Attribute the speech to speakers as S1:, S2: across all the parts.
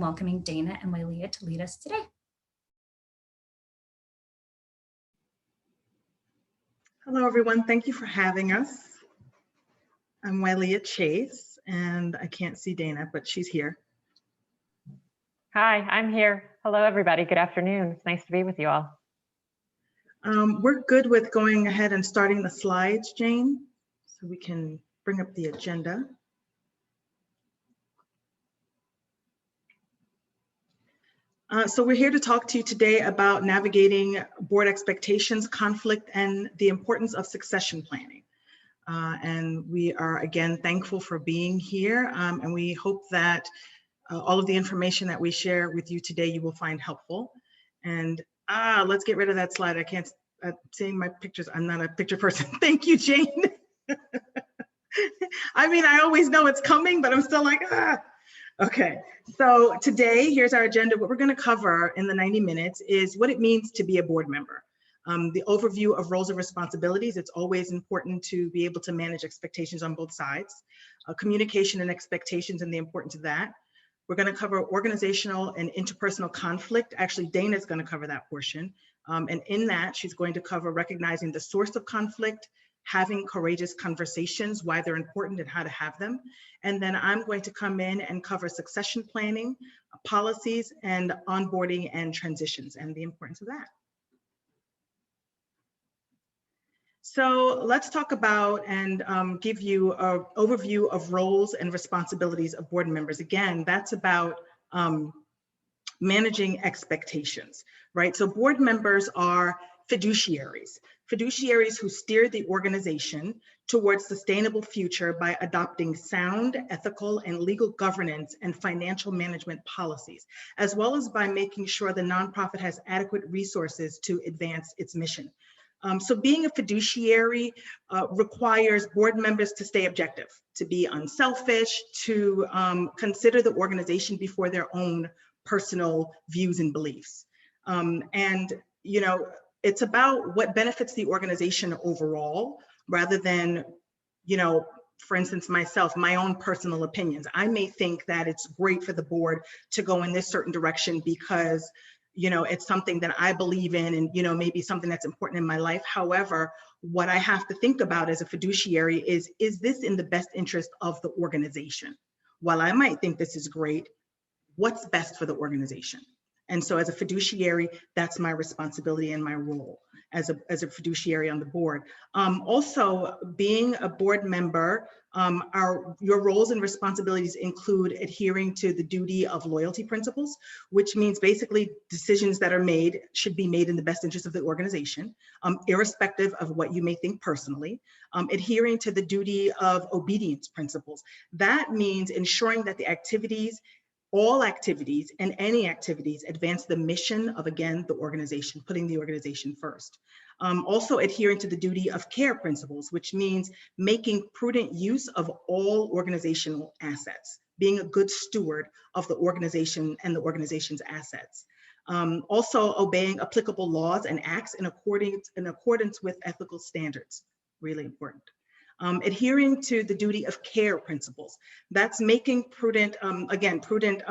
S1: welcoming Dana and Wailea to lead us today.
S2: Hello, everyone. Thank you for having us. I'm Wailea Chase, and I can't see Dana, but she's here.
S3: Hi, I'm here. Hello, everybody. Good afternoon. It's nice to be with you all.
S2: We're good with going ahead and starting the slides, Jane, so we can bring up the agenda. So we're here to talk to you today about navigating board expectations, conflict, and the importance of succession planning. And we are, again, thankful for being here, and we hope that all of the information that we share with you today you will find helpful. And let's get rid of that slide. I can't, seeing my pictures, I'm not a picture person. Thank you, Jane. I mean, I always know it's coming, but I'm still like, Okay, so today, here's our agenda. What we're going to cover in the 90 minutes is what it means to be a board member. The overview of roles and responsibilities. It's always important to be able to manage expectations on both sides. Communication and expectations and the importance of that. We're going to cover organizational and interpersonal conflict. Actually, Dana's going to cover that portion. And in that, she's going to cover recognizing the source of conflict, having courageous conversations, why they're important and how to have them. And then I'm going to come in and cover succession planning, policies, and onboarding and transitions and the importance of that. So let's talk about and give you an overview of roles and responsibilities of board members. Again, that's about managing expectations, right? So board members are fiduciaries who steer the organization towards sustainable future by adopting sound, ethical, and legal governance and financial management policies, as well as by making sure the nonprofit has adequate resources to advance its mission. So being a fiduciary requires board members to stay objective, to be unselfish, to consider the organization before their own personal views and beliefs. And, you know, it's about what benefits the organization overall, rather than, you know, for instance, myself, my own personal opinions. I may think that it's great for the board to go in this certain direction because, you know, it's something that I believe in and, you know, maybe something that's important in my life. However, what I have to think about as a fiduciary is this in the best interest of the organization? While I might think this is great, what's best for the organization? And so as a fiduciary, that's my responsibility and my role as a fiduciary on the board. Also, being a board member, your roles and responsibilities include adhering to the duty of loyalty principles, which means basically decisions that are made should be made in the best interest of the organization, irrespective of what you may think personally. Adhering to the duty of obedience principles. That means ensuring that the activities, all activities and any activities advance the mission of, again, the organization, putting the organization first. Also adhering to the duty of care principles, which means making prudent use of all organizational assets, being a good steward of the organization and the organization's assets. Also obeying applicable laws and acts in accordance with ethical standards, really important. Adhering to the duty of care principles. That's making prudent, prudent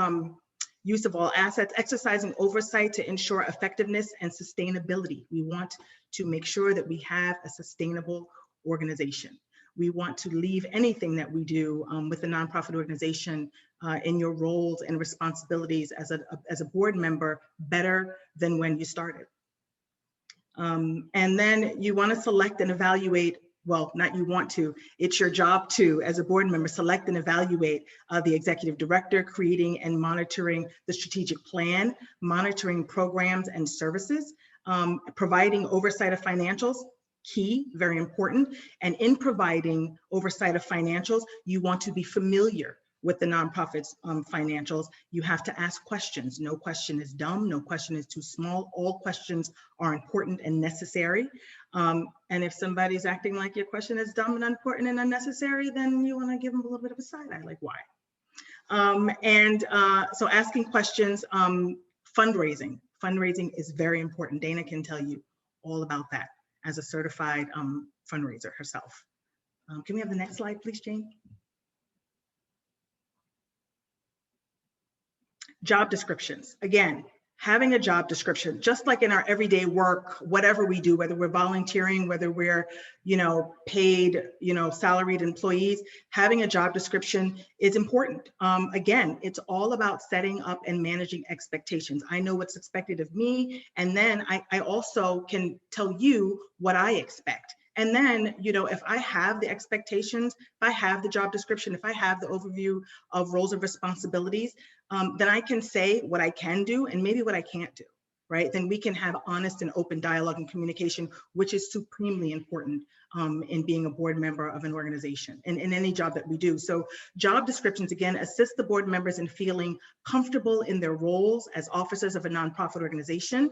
S2: use of all assets, exercising oversight to ensure effectiveness and sustainability. We want to make sure that we have a sustainable organization. We want to leave anything that we do with a nonprofit organization in your roles and responsibilities as a board member better than when you started. And then you want to select and evaluate, well, not you want to, it's your job to, as a board member, select and evaluate the executive director, creating and monitoring the strategic plan, monitoring programs and services, providing oversight of financials, key, very important. And in providing oversight of financials, you want to be familiar with the nonprofit's financials. You have to ask questions. No question is dumb, no question is too small. All questions are important and necessary. And if somebody's acting like your question is dumb and unimportant and unnecessary, then you wanna give them a little bit of a side eye, like why? So asking questions, fundraising. Fundraising is very important. Dana can tell you all about that as a certified fundraiser herself. Can we have the next slide, please, Jane? Job descriptions. Again, having a job description, just like in our everyday work, whatever we do, whether we're volunteering, whether we're, paid, salaried employees, having a job description is important. Again, it's all about setting up and managing expectations. I know what's expected of me, and then I also can tell you what I expect. And then, if I have the expectations, if I have the job description, if I have the overview of roles and responsibilities, then I can say what I can do and maybe what I can't do, right? Then we can have honest and open dialogue and communication, which is supremely important in being a board member of an organization and in any job that we do. So job descriptions, again, assist the board members in feeling comfortable in their roles as officers of a nonprofit organization,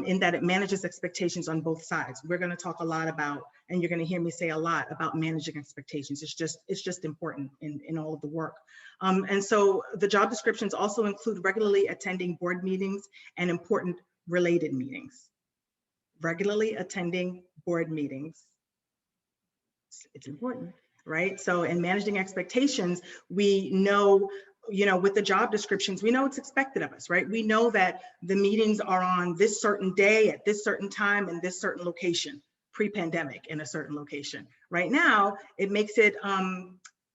S2: in that it manages expectations on both sides. We're going to talk a lot about, and you're going to hear me say a lot about managing expectations. It's just important in all of the work. And so the job descriptions also include regularly attending board meetings and important related meetings. Regularly attending board meetings. It's important, right? So in managing expectations, we know, with the job descriptions, we know what's expected of us, right? We know that the meetings are on this certain day at this certain time in this certain location, pre-pandemic in a certain location. Right now, it makes it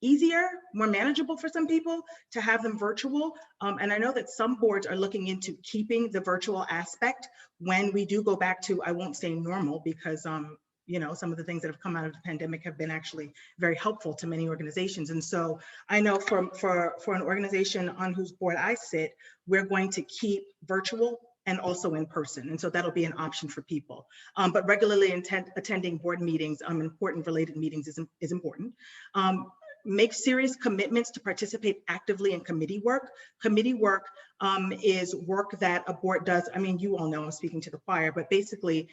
S2: easier, more manageable for some people to have them virtual. And I know that some boards are looking into keeping the virtual aspect when we do go back to, I won't say normal, because some of the things that have come out of the pandemic have been actually very helpful to many organizations. And so I know for an organization on whose board I sit, we're going to keep virtual and also in person. And so that'll be an option for people. But regularly attending board meetings, important related meetings is important. Make serious commitments to participate actively in committee work. Committee work is work that a board does. I mean, you all know I'm speaking to the choir, but basically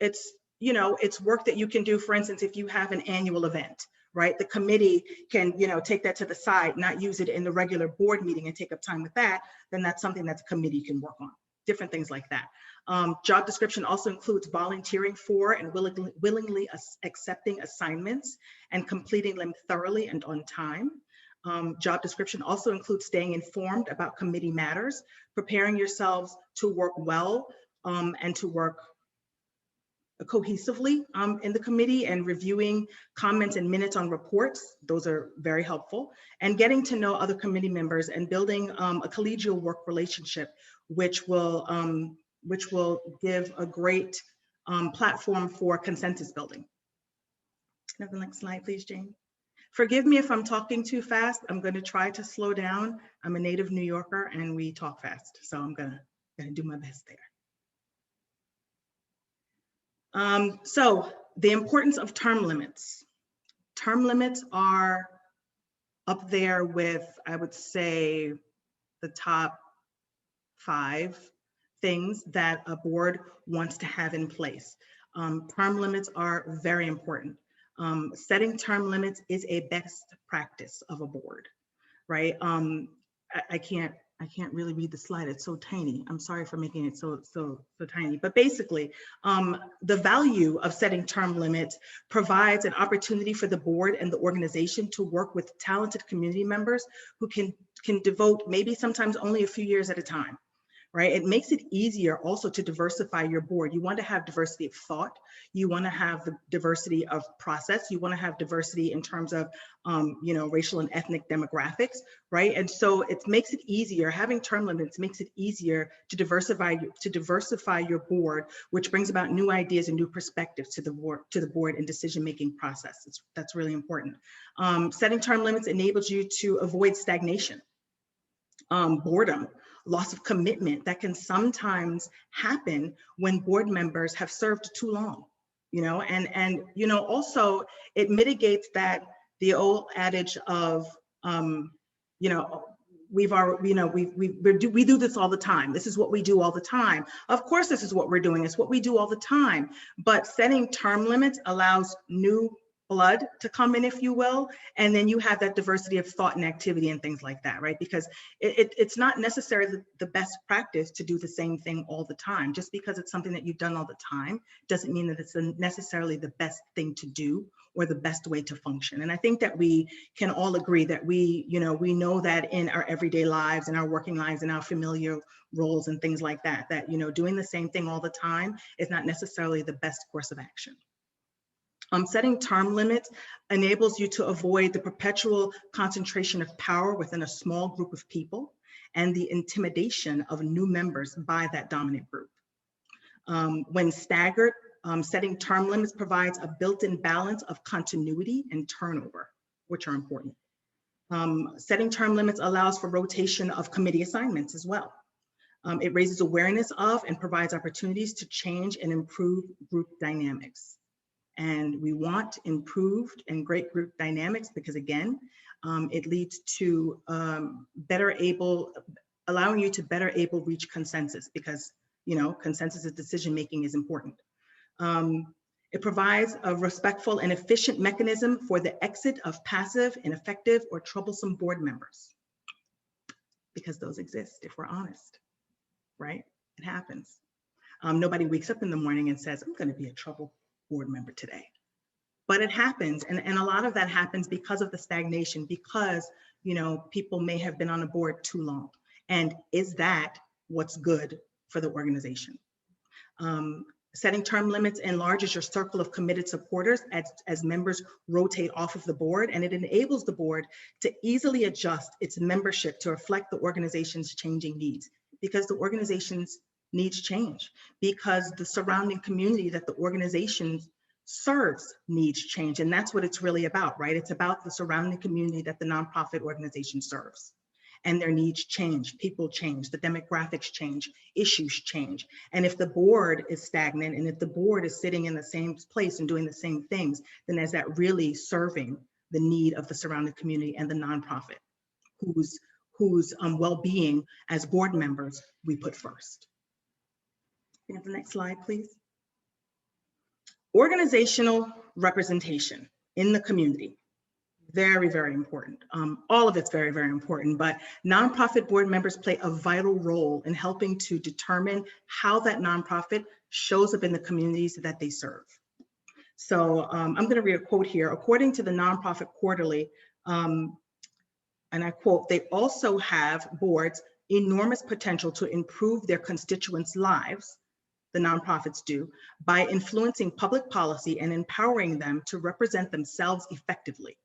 S2: it's work that you can do. For instance, if you have an annual event, right? The committee can, take that to the side, not use it in the regular board meeting and take up time with that. Then that's something that the committee can work on. Different things like that. Job description also includes volunteering for and willingly accepting assignments and completing them thoroughly and on time. Job description also includes staying informed about committee matters, preparing yourselves to work well and to work cohesively in the committee, and reviewing comments and minutes on reports. Those are very helpful. And getting to know other committee members and building a collegial work relationship, which will give a great platform for consensus building. Can I have the next slide, please, Jane? Forgive me if I'm talking too fast. I'm going to try to slow down. I'm a native New Yorker and we talk fast, so I'm gonna do my best there. So the importance of term limits. Term limits are up there with, I would say, the top 5 things that a board wants to have in place. Term limits are very important. Setting term limits is a best practice of a board, right? I can't really read the slide. It's so tiny. I'm sorry for making it so tiny. But basically, the value of setting term limits provides an opportunity for the board and the organization to work with talented community members who can devote maybe sometimes only a few years at a time. Right? It makes it easier also to diversify your board. You want to have diversity of thought. You want to have the diversity of process. You want to have diversity in terms of, racial and ethnic demographics, right? And so it makes it easier. Having term limits makes it easier to diversify your board, which brings about new ideas and new perspectives to the board and decision-making process. That's really important. Setting term limits enables you to avoid stagnation, boredom, loss of commitment that can sometimes happen when board members have served too long, and also it mitigates the old adage of, we do this all the time. This is what we do all the time. Of course, this is what we're doing. It's what we do all the time. But setting term limits allows new blood to come in, if you will, and then you have that diversity of thought and activity and things like that, right? Because it's not necessarily the best practice to do the same thing all the time. Just because it's something that you've done all the time doesn't mean that it's necessarily the best thing to do or the best way to function. And I think that we can all agree that we know that in our everyday lives, in our working lives, in our familiar roles and things like that, doing the same thing all the time is not necessarily the best course of action. Setting term limits enables you to avoid the perpetual concentration of power within a small group of people and the intimidation of new members by that dominant group. When staggered, setting term limits provides a built-in balance of continuity and turnover, which are important. Setting term limits allows for rotation of committee assignments as well. It raises awareness of and provides opportunities to change and improve group dynamics. And we want improved and great group dynamics because, again, it leads to allowing you to better able reach consensus, because consensus of decision making is important. It provides a respectful and efficient mechanism for the exit of passive, ineffective, or troublesome board members, because those exist, if we're honest, right? It happens. Nobody wakes up in the morning and says, I'm going to be a trouble board member today. But it happens, and a lot of that happens because of the stagnation, because people may have been on a board too long. And is that what's good for the organization? Setting term limits enlarges your circle of committed supporters as members rotate off of the board, and it enables the board to easily adjust its membership to reflect the organization's changing needs, because the organization's needs change, because the surrounding community that the organization serves needs change. And that's what it's really about, right? It's about the surrounding community that the nonprofit organization serves. And their needs change, people change, the demographics change, issues change. And if the board is stagnant, and if the board is sitting in the same place and doing the same things, then is that really serving the need of the surrounding community and the nonprofit whose well-being as board members we put first? Can you have the next slide, please? Organizational representation in the community. Very, very important. All of it's very, very important, but nonprofit board members play a vital role in helping to determine how that nonprofit shows up in the communities that they serve. So I'm going to read a quote here. According to the Nonprofit Quarterly, and I quote, "They also have boards enormous potential to improve their constituents' lives," the nonprofits do, "by influencing public policy and empowering them to represent themselves effectively.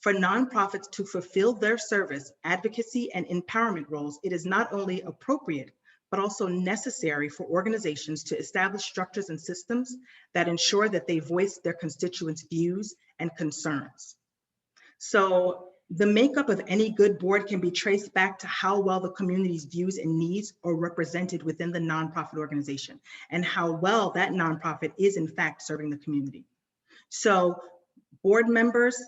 S2: For nonprofits to fulfill their service, advocacy, and empowerment roles, it is not only appropriate, but also necessary for organizations to establish structures and systems that ensure that they voice their constituents' views and concerns." So the makeup of any good board can be traced back to how well the community's views and needs are represented within the nonprofit organization, and how well that nonprofit is in fact serving the community. So board members,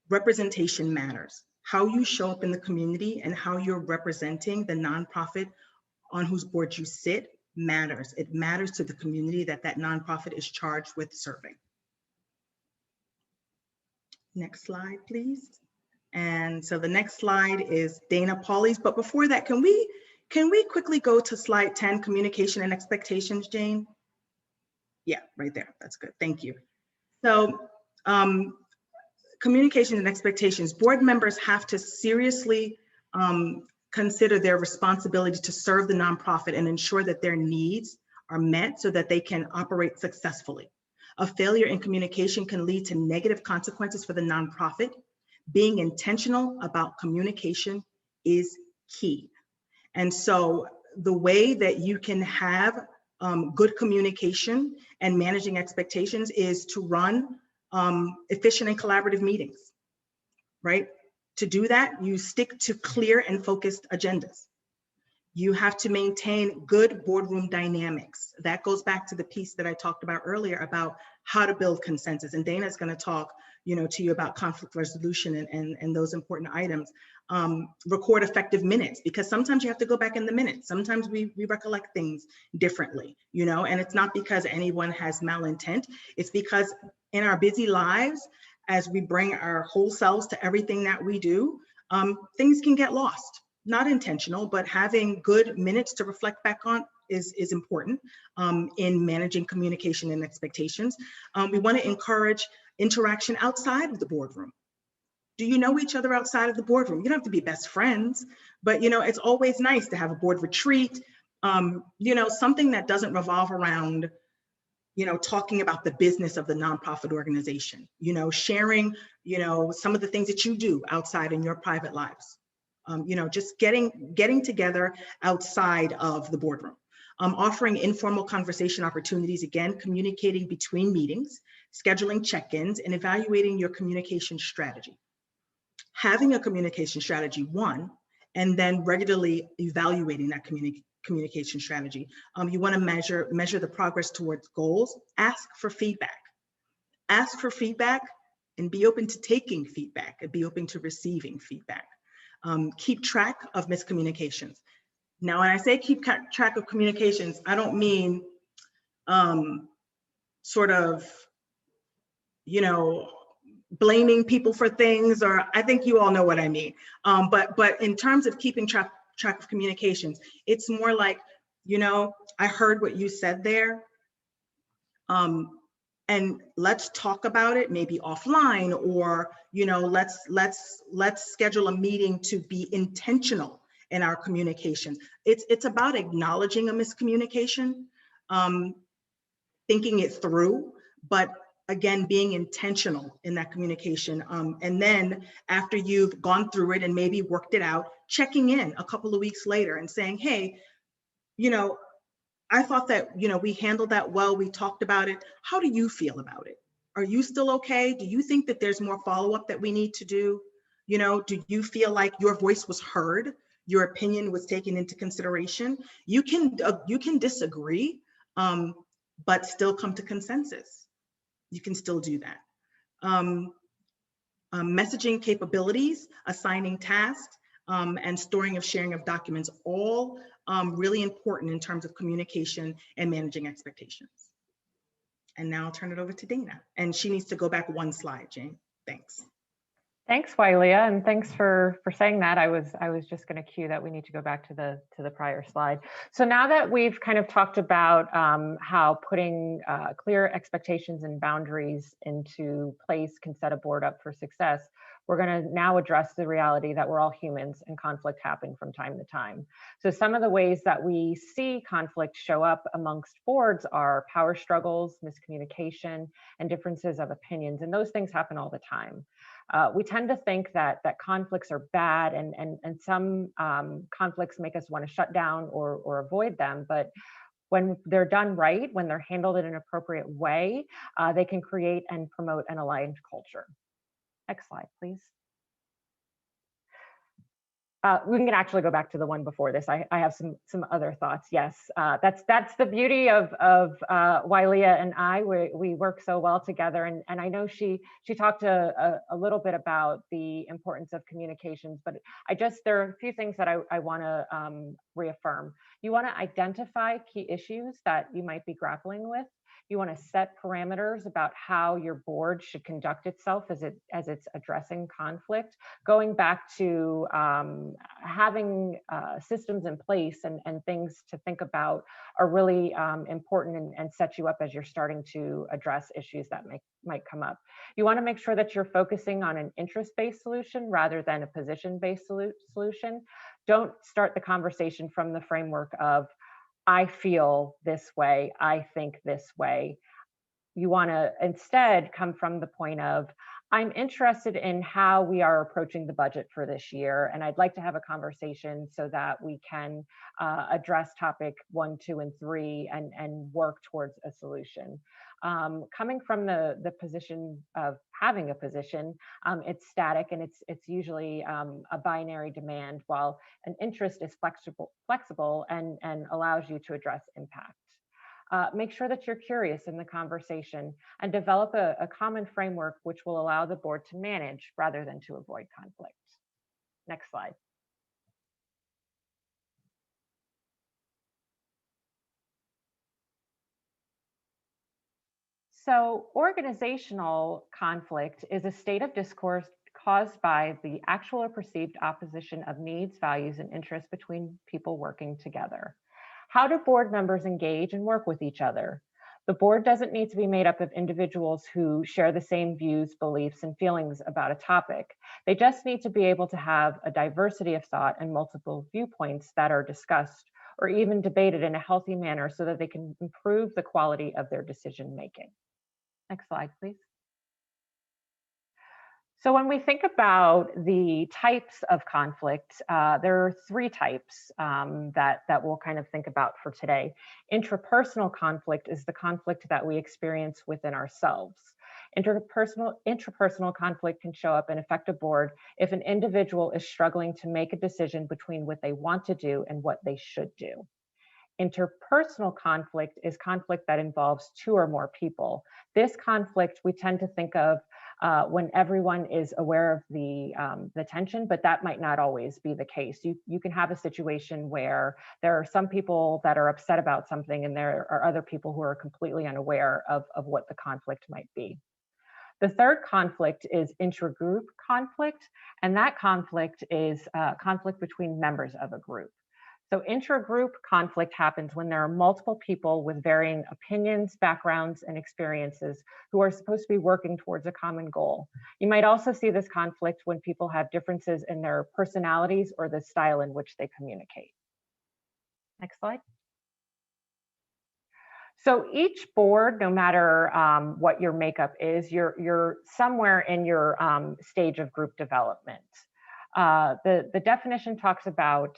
S2: representation matters. How you show up in the community and how you're representing the nonprofit on whose board you sit matters. It matters to the community that that nonprofit is charged with serving. Next slide, please. And so the next slide is Dana Pauly's, but before that, can we quickly go to slide 10, communication and expectations, Jane? Yeah, right there, that's good, thank you. So communication and expectations, board members have to seriously consider their responsibility to serve the nonprofit and ensure that their needs are met so that they can operate successfully. A failure in communication can lead to negative consequences for the nonprofit. Being intentional about communication is key. And so the way that you can have good communication and managing expectations is to run efficient and collaborative meetings, right? To do that, you stick to clear and focused agendas. You have to maintain good boardroom dynamics. That goes back to the piece that I talked about earlier about how to build consensus. And Dana's going to talk, to you about conflict resolution and those important items. Record effective minutes, because sometimes you have to go back in the minutes. Sometimes we recollect things differently, and it's not because anyone has malintent. It's because in our busy lives, as we bring our whole selves to everything that we do, things can get lost. Not intentional, but having good minutes to reflect back on is important in managing communication and expectations. We want to encourage interaction outside of the boardroom. Do you know each other outside of the boardroom? You don't have to be best friends, but it's always nice to have a board retreat, something that doesn't revolve around talking about the business of the nonprofit organization, sharing, some of the things that you do outside in your private lives, just getting together outside of the boardroom, offering informal conversation opportunities, again, communicating between meetings, scheduling check-ins, and evaluating your communication strategy. Having a communication strategy, one, and then regularly evaluating that communication strategy. You want to measure the progress towards goals. Ask for feedback. Ask for feedback and be open to taking feedback and be open to receiving feedback. Keep track of miscommunications. Now, when I say keep track of communications, I don't mean sort of, blaming people for things, or I think you all know what I mean. But in terms of keeping track of communications, it's more like, I heard what you said there, and let's talk about it, maybe offline, or let's schedule a meeting to be intentional in our communication. It's about acknowledging a miscommunication, thinking it through, but again, being intentional in that communication. And then after you've gone through it and maybe worked it out, checking in a couple of weeks later and saying, hey, I thought that, we handled that well, we talked about it. How do you feel about it? Are you still okay? Do you think that there's more follow-up that we need to do? Do you feel like your voice was heard? Your opinion was taken into consideration? You can disagree, but still come to consensus. You can still do that. Messaging capabilities, assigning tasks, and storing of sharing of documents, all really important in terms of communication and managing expectations. And now I'll turn it over to Dana. And she needs to go back one slide, Jane. Thanks.
S3: Thanks, Wailia, and thanks for saying that. I was just going to cue that we need to go back to the prior slide. So now that we've kind of talked about how putting clear expectations and boundaries into place can set a board up for success, we're going to now address the reality that we're all humans and conflict happens from time to time. So some of the ways that we see conflict show up amongst boards are power struggles, miscommunication, and differences of opinions, and those things happen all the time. We tend to think that conflicts are bad, and some conflicts make us want to shut down or avoid them. But when they're done right, when they're handled in an appropriate way, they can create and promote an aligned culture. Next slide, please. We can actually go back to the one before this. I have some other thoughts. Yes, that's the beauty of Wailia and I. We work so well together, and I know she talked a little bit about the importance of communications, but there are a few things that I want to reaffirm. You want to identify key issues that you might be grappling with. You want to set parameters about how your board should conduct itself as it's addressing conflict. Going back to having systems in place and things to think about are really important and set you up as you're starting to address issues that might come up. You want to make sure that you're focusing on an interest-based solution rather than a position-based solution. Don't start the conversation from the framework of, I feel this way, I think this way. You want to instead come from the point of, I'm interested in how we are approaching the budget for this year, and I'd like to have a conversation so that we can address topic 1, 2, and 3 and work towards a solution. Coming from the position of having a position, it's static and it's usually a binary demand, while an interest is flexible and allows you to address impact. Make sure that you're curious in the conversation and develop a common framework which will allow the board to manage rather than to avoid conflict. Next slide. So organizational conflict is a state of discourse caused by the actual or perceived opposition of needs, values, and interests between people working together. How do board members engage and work with each other? The board doesn't need to be made up of individuals who share the same views, beliefs, and feelings about a topic. They just need to be able to have a diversity of thought and multiple viewpoints that are discussed or even debated in a healthy manner so that they can improve the quality of their decision making. Next slide, please. So when we think about the types of conflict, there are three types that we'll kind of think about for today. Intrapersonal conflict is the conflict that we experience within ourselves. Intrapersonal conflict can show up and affect a board if an individual is struggling to make a decision between what they want to do and what they should do. Interpersonal conflict is conflict that involves two or more people. This conflict we tend to think of when everyone is aware of the tension, but that might not always be the case. You can have a situation where there are some people that are upset about something and there are other people who are completely unaware of what the conflict might be. The third conflict is intragroup conflict, and that conflict is conflict between members of a group. So intragroup conflict happens when there are multiple people with varying opinions, backgrounds, and experiences who are supposed to be working towards a common goal. You might also see this conflict when people have differences in their personalities or the style in which they communicate. Next slide. So each board, no matter what your makeup is, you're somewhere in your stage of group development. The definition talks about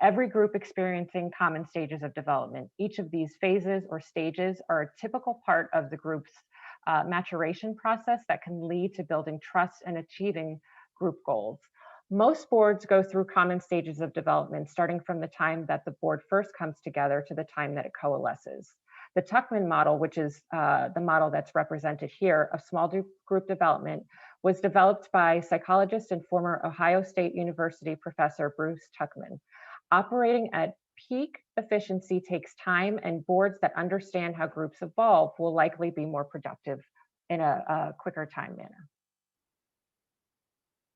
S3: every group experiencing common stages of development. Each of these phases or stages are a typical part of the group's maturation process that can lead to building trust and achieving group goals. Most boards go through common stages of development, starting from the time that the board first comes together to the time that it coalesces. The Tuckman model, which is the model that's represented here of small group development, was developed by psychologist and former Ohio State University professor Bruce Tuckman. Operating at peak efficiency takes time, and boards that understand how groups evolve will likely be more productive in a quicker time manner.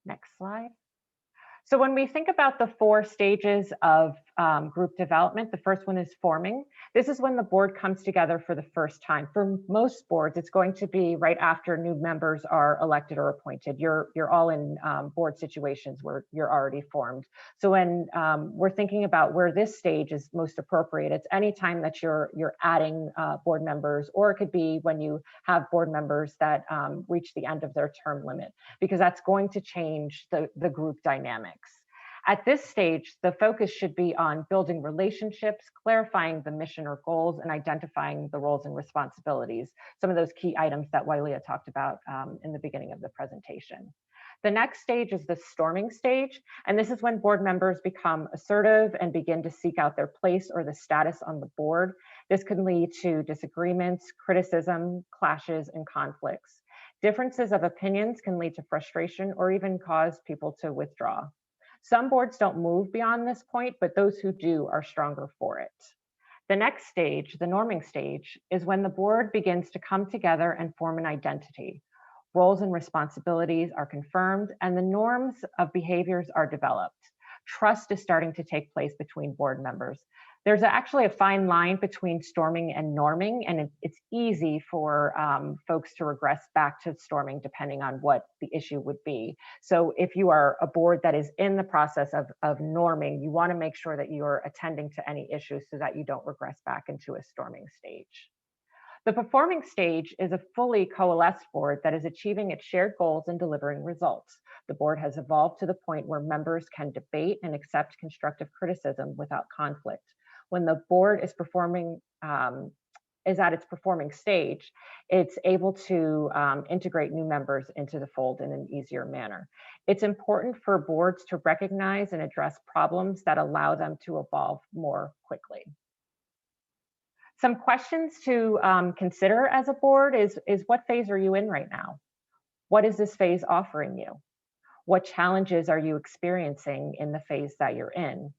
S3: Next slide. So when we think about the four stages of group development, the first one is forming. This is when the board comes together for the first time. For most boards, it's going to be right after new members are elected or appointed. You're all in board situations where you're already formed. So when we're thinking about where this stage is most appropriate, it's any time that you're adding board members, or it could be when you have board members that reach the end of their term limit, because that's going to change the group dynamics. At this stage, the focus should be on building relationships, clarifying the mission or goals, and identifying the roles and responsibilities, some of those key items that Wailia talked about in the beginning of the presentation. The next stage is the storming stage, and this is when board members become assertive and begin to seek out their place or the status on the board. This can lead to disagreements, criticism, clashes, and conflicts. Differences of opinions can lead to frustration or even cause people to withdraw. Some boards don't move beyond this point, but those who do are stronger for it. The next stage, the norming stage, is when the board begins to come together and form an identity. Roles and responsibilities are confirmed, and the norms of behaviors are developed. Trust is starting to take place between board members. There's actually a fine line between storming and norming, and it's easy for folks to regress back to storming depending on what the issue would be. So if you are a board that is in the process of norming, you want to make sure that you're attending to any issues so that you don't regress back into a storming stage. The performing stage is a fully coalesced board that is achieving its shared goals and delivering results. The board has evolved to the point where members can debate and accept constructive criticism without conflict. When the board is at its performing stage, it's able to integrate new members into the fold in an easier manner. It's important for boards to recognize and address problems that allow them to evolve more quickly. Some questions to consider as a board is what phase are you in right now? What is this phase offering you? What challenges are you experiencing in the phase that you're in?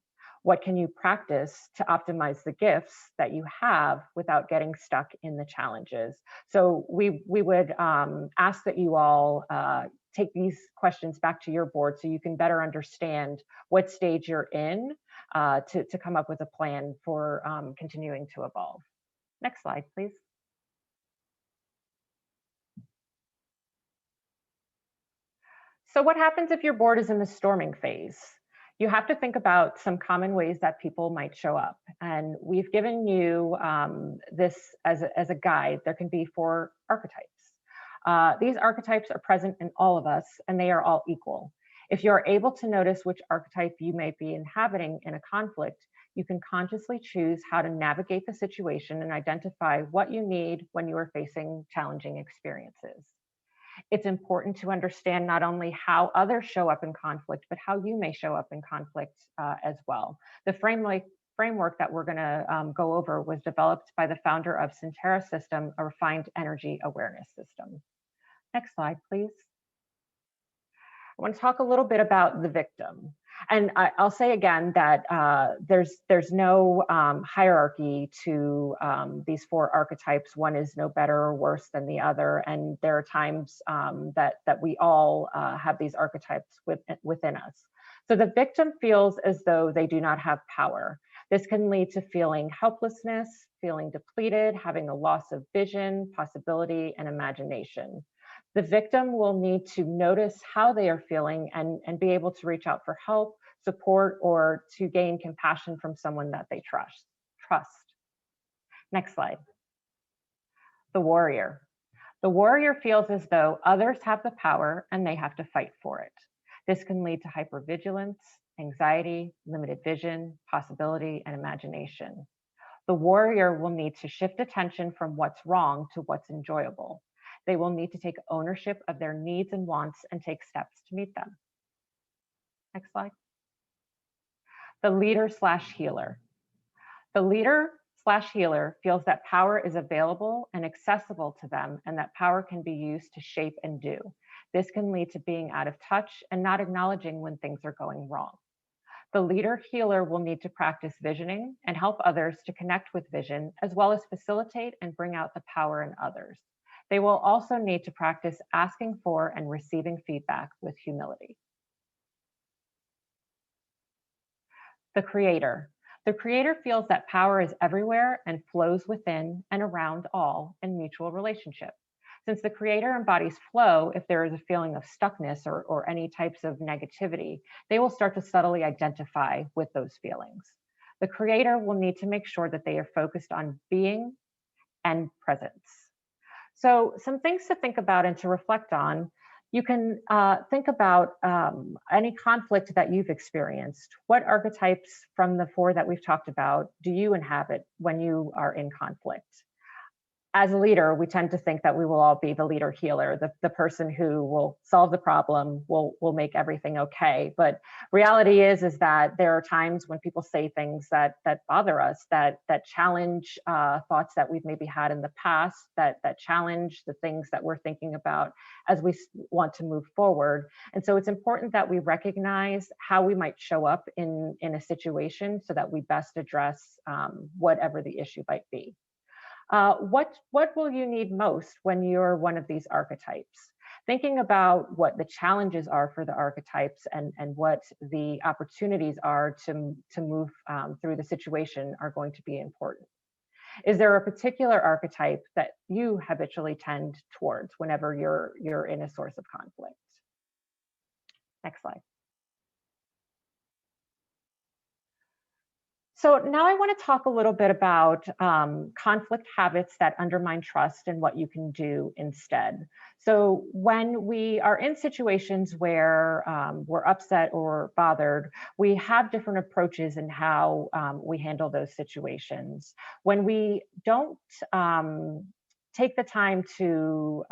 S3: What can you practice to optimize the gifts that you have without getting stuck in the challenges? So we would ask that you all take these questions back to your board so you can better understand what stage you're in, to come up with a plan for continuing to evolve. Next slide, please. So what happens if your board is in the storming phase? You have to think about some common ways that people might show up. And we've given you this as a guide. There can be 4 archetypes. These archetypes are present in all of us, and they are all equal. If you're able to notice which archetype you may be inhabiting in a conflict, you can consciously choose how to navigate the situation and identify what you need when you are facing challenging experiences. It's important to understand not only how others show up in conflict, but how you may show up in conflict as well. The framework that we're going to go over was developed by the founder of Centera System, a refined energy awareness system. Next slide, please. I want to talk a little bit about the victim. And I'll say again that there's no hierarchy to these 4 archetypes. One is no better or worse than the other. And there are times that we all have these archetypes within us. So the victim feels as though they do not have power. This can lead to feeling helplessness, feeling depleted, having a loss of vision, possibility, and imagination. The victim will need to notice how they are feeling and be able to reach out for help, support, or to gain compassion from someone that they trust. Next slide. The warrior. The warrior feels as though others have the power and they have to fight for it. This can lead to hypervigilance, anxiety, limited vision, possibility, and imagination. The warrior will need to shift attention from what's wrong to what's enjoyable. They will need to take ownership of their needs and wants and take steps to meet them. Next slide. The leader/healer. The leader/healer feels that power is available and accessible to them, and that power can be used to shape and do. This can lead to being out of touch and not acknowledging when things are going wrong. The leader/healer will need to practice visioning and help others to connect with vision, as well as facilitate and bring out the power in others. They will also need to practice asking for and receiving feedback with humility. The creator. The creator feels that power is everywhere and flows within and around all in mutual relationship. Since the creator embodies flow, if there is a feeling of stuckness or any types of negativity, they will start to subtly identify with those feelings. The creator will need to make sure that they are focused on being and presence. So some things to think about and to reflect on. You can think about any conflict that you've experienced. What archetypes from the 4 that we've talked about do you inhabit when you are in conflict? As a leader, we tend to think that we will all be the leader healer, the person who will solve the problem, will make everything okay. But reality is that there are times when people say things that bother us, that challenge thoughts that we've maybe had in the past, that challenge the things that we're thinking about as we want to move forward. And so it's important that we recognize how we might show up in a situation so that we best address whatever the issue might be. What will you need most when you're one of these archetypes? Thinking about what the challenges are for the archetypes and what the opportunities are to move through the situation are going to be important. Is there a particular archetype that you habitually tend towards whenever you're in a source of conflict? Next slide. So now I want to talk a little bit about conflict habits that undermine trust and what you can do instead. So when we are in situations where we're upset or bothered, we have different approaches in how we handle those situations. When we don't take the time to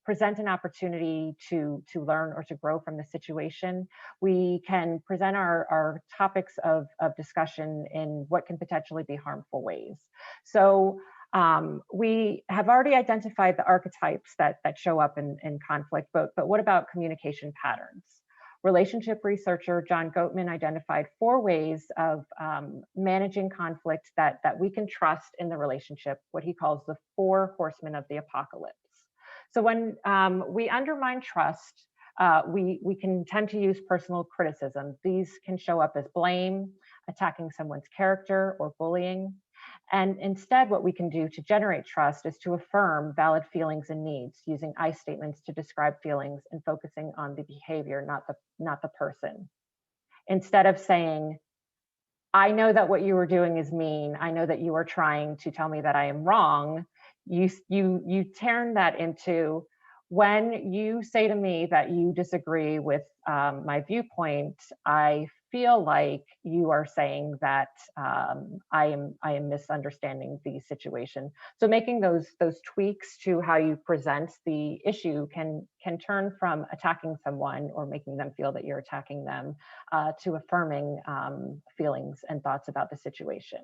S3: present an opportunity to learn or to grow from the situation, we can present our topics of discussion in what can potentially be harmful ways. So we have already identified the archetypes that show up in conflict, but what about communication patterns? Relationship researcher John Gottman identified 4 ways of managing conflict that we can trust in the relationship, what he calls the 4 horsemen of the apocalypse. So when we undermine trust, we can tend to use personal criticism. These can show up as blame, attacking someone's character, or bullying. And instead, what we can do to generate trust is to affirm valid feelings and needs, using I statements to describe feelings and focusing on the behavior, not the person. Instead of saying, I know that what you were doing is mean, I know that you are trying to tell me that I am wrong, you turn that into, when you say to me that you disagree with my viewpoint, I feel like you are saying that I am misunderstanding the situation. So making those tweaks to how you present the issue can turn from attacking someone or making them feel that you're attacking them to affirming feelings and thoughts about the situation.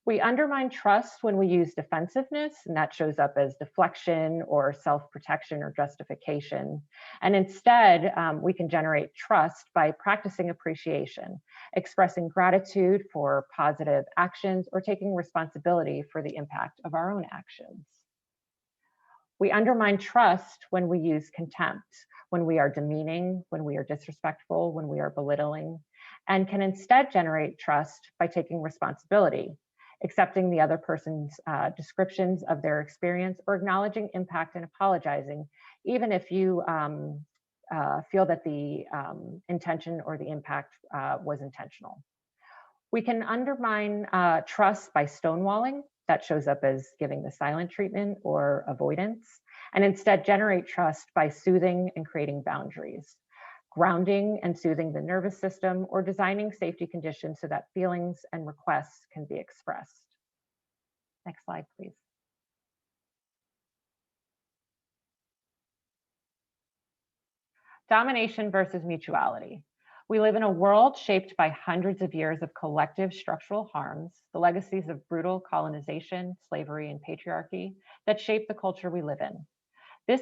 S3: We undermine trust when we use defensiveness, and that shows up as deflection or self-protection or justification. And instead, we can generate trust by practicing appreciation, expressing gratitude for positive actions, or taking responsibility for the impact of our own actions. We undermine trust when we use contempt, when we are demeaning, when we are disrespectful, when we are belittling, and can instead generate trust by taking responsibility, accepting the other person's descriptions of their experience, or acknowledging impact and apologizing, even if you feel that the intention or the impact was intentional. We can undermine trust by stonewalling. That shows up as giving the silent treatment or avoidance, and instead generate trust by soothing and creating boundaries, grounding and soothing the nervous system, or designing safety conditions so that feelings and requests can be expressed. Next slide, please. Domination versus mutuality. We live in a world shaped by hundreds of years of collective structural harms, the legacies of brutal colonization, slavery, and patriarchy that shape the culture we live in. This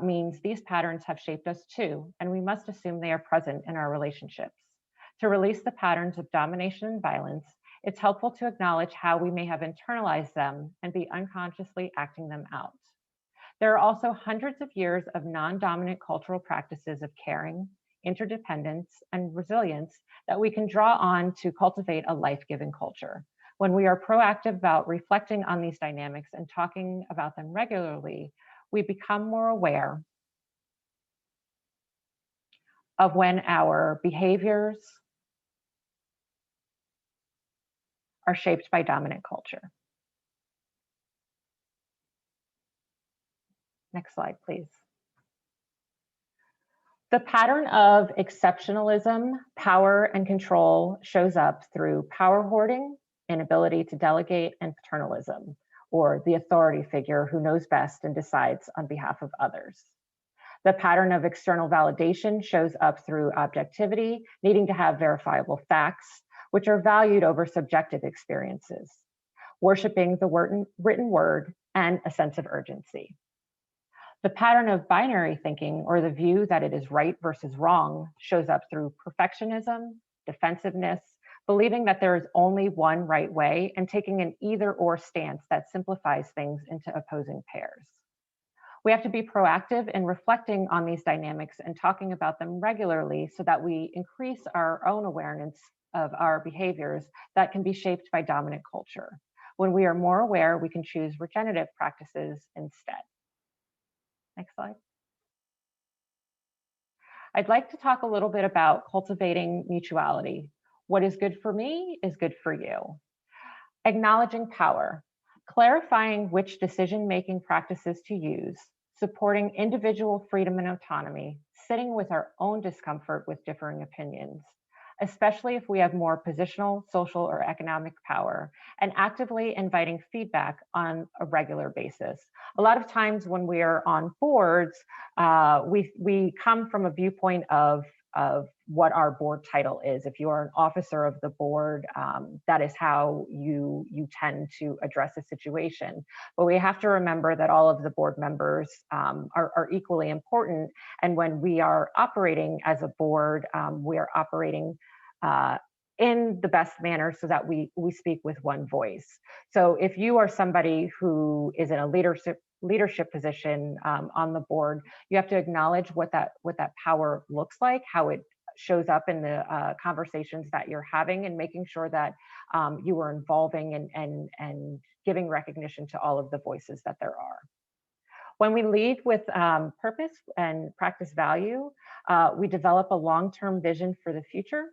S3: means these patterns have shaped us too, and we must assume they are present in our relationships. To release the patterns of domination and violence, it's helpful to acknowledge how we may have internalized them and be unconsciously acting them out. There are also hundreds of years of non-dominant cultural practices of caring, interdependence, and resilience that we can draw on to cultivate a life-giving culture. When we are proactive about reflecting on these dynamics and talking about them regularly, we become more aware of when our behaviors are shaped by dominant culture. Next slide, please. The pattern of exceptionalism, power, and control shows up through power hoarding, inability to delegate, and paternalism, or the authority figure who knows best and decides on behalf of others. The pattern of external validation shows up through objectivity, needing to have verifiable facts, which are valued over subjective experiences, worshiping the written word, and a sense of urgency. The pattern of binary thinking, or the view that it is right versus wrong, shows up through perfectionism, defensiveness, believing that there is only one right way, and taking an either-or stance that simplifies things into opposing pairs. We have to be proactive in reflecting on these dynamics and talking about them regularly so that we increase our own awareness of our behaviors that can be shaped by dominant culture. When we are more aware, we can choose regenerative practices instead. Next slide. I'd like to talk a little bit about cultivating mutuality. What is good for me is good for you. Acknowledging power, clarifying which decision-making practices to use, supporting individual freedom and autonomy, sitting with our own discomfort with differing opinions, especially if we have more positional, social, or economic power, and actively inviting feedback on a regular basis. A lot of times when we are on boards, we come from a viewpoint of what our board title is. If you are an officer of the board, that is how you tend to address a situation. But we have to remember that all of the board members are equally important. And when we are operating as a board, we are operating in the best manner so that we speak with one voice. So if you are somebody who is in a leadership position on the board, you have to acknowledge what that power looks like, how it shows up in the conversations that you're having, and making sure that you are involving and giving recognition to all of the voices that there are. When we lead with purpose and practice value, we develop a long-term vision for the future.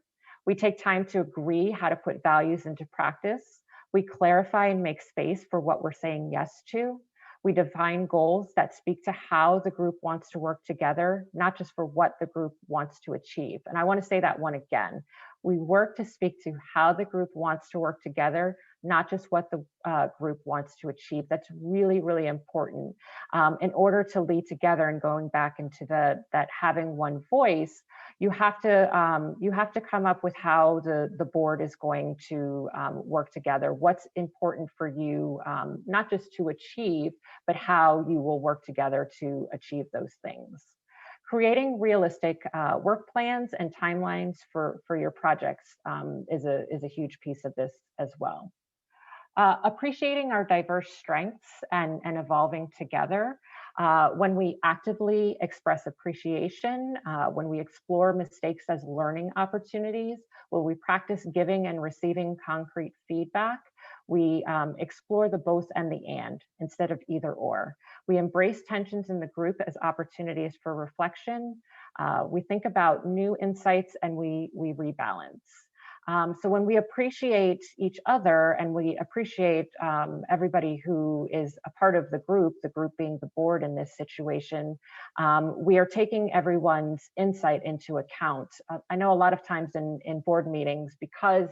S3: We take time to agree how to put values into practice. We clarify and make space for what we're saying yes to. We define goals that speak to how the group wants to work together, not just for what the group wants to achieve. And I want to say that one again. We work to speak to how the group wants to work together, not just what the group wants to achieve. That's really, really important. In order to lead together, and going back into that having one voice, you have to come up with how the board is going to work together. What's important for you, not just to achieve, but how you will work together to achieve those things. Creating realistic work plans and timelines for your projects is a huge piece of this as well. Appreciating our diverse strengths and evolving together. When we actively express appreciation, when we explore mistakes as learning opportunities, when we practice giving and receiving concrete feedback, we explore the both and the and instead of either or. We embrace tensions in the group as opportunities for reflection. We think about new insights, and we rebalance. So when we appreciate each other, and we appreciate everybody who is a part of the group being the board in this situation, we are taking everyone's insight into account. I know a lot of times in board meetings, because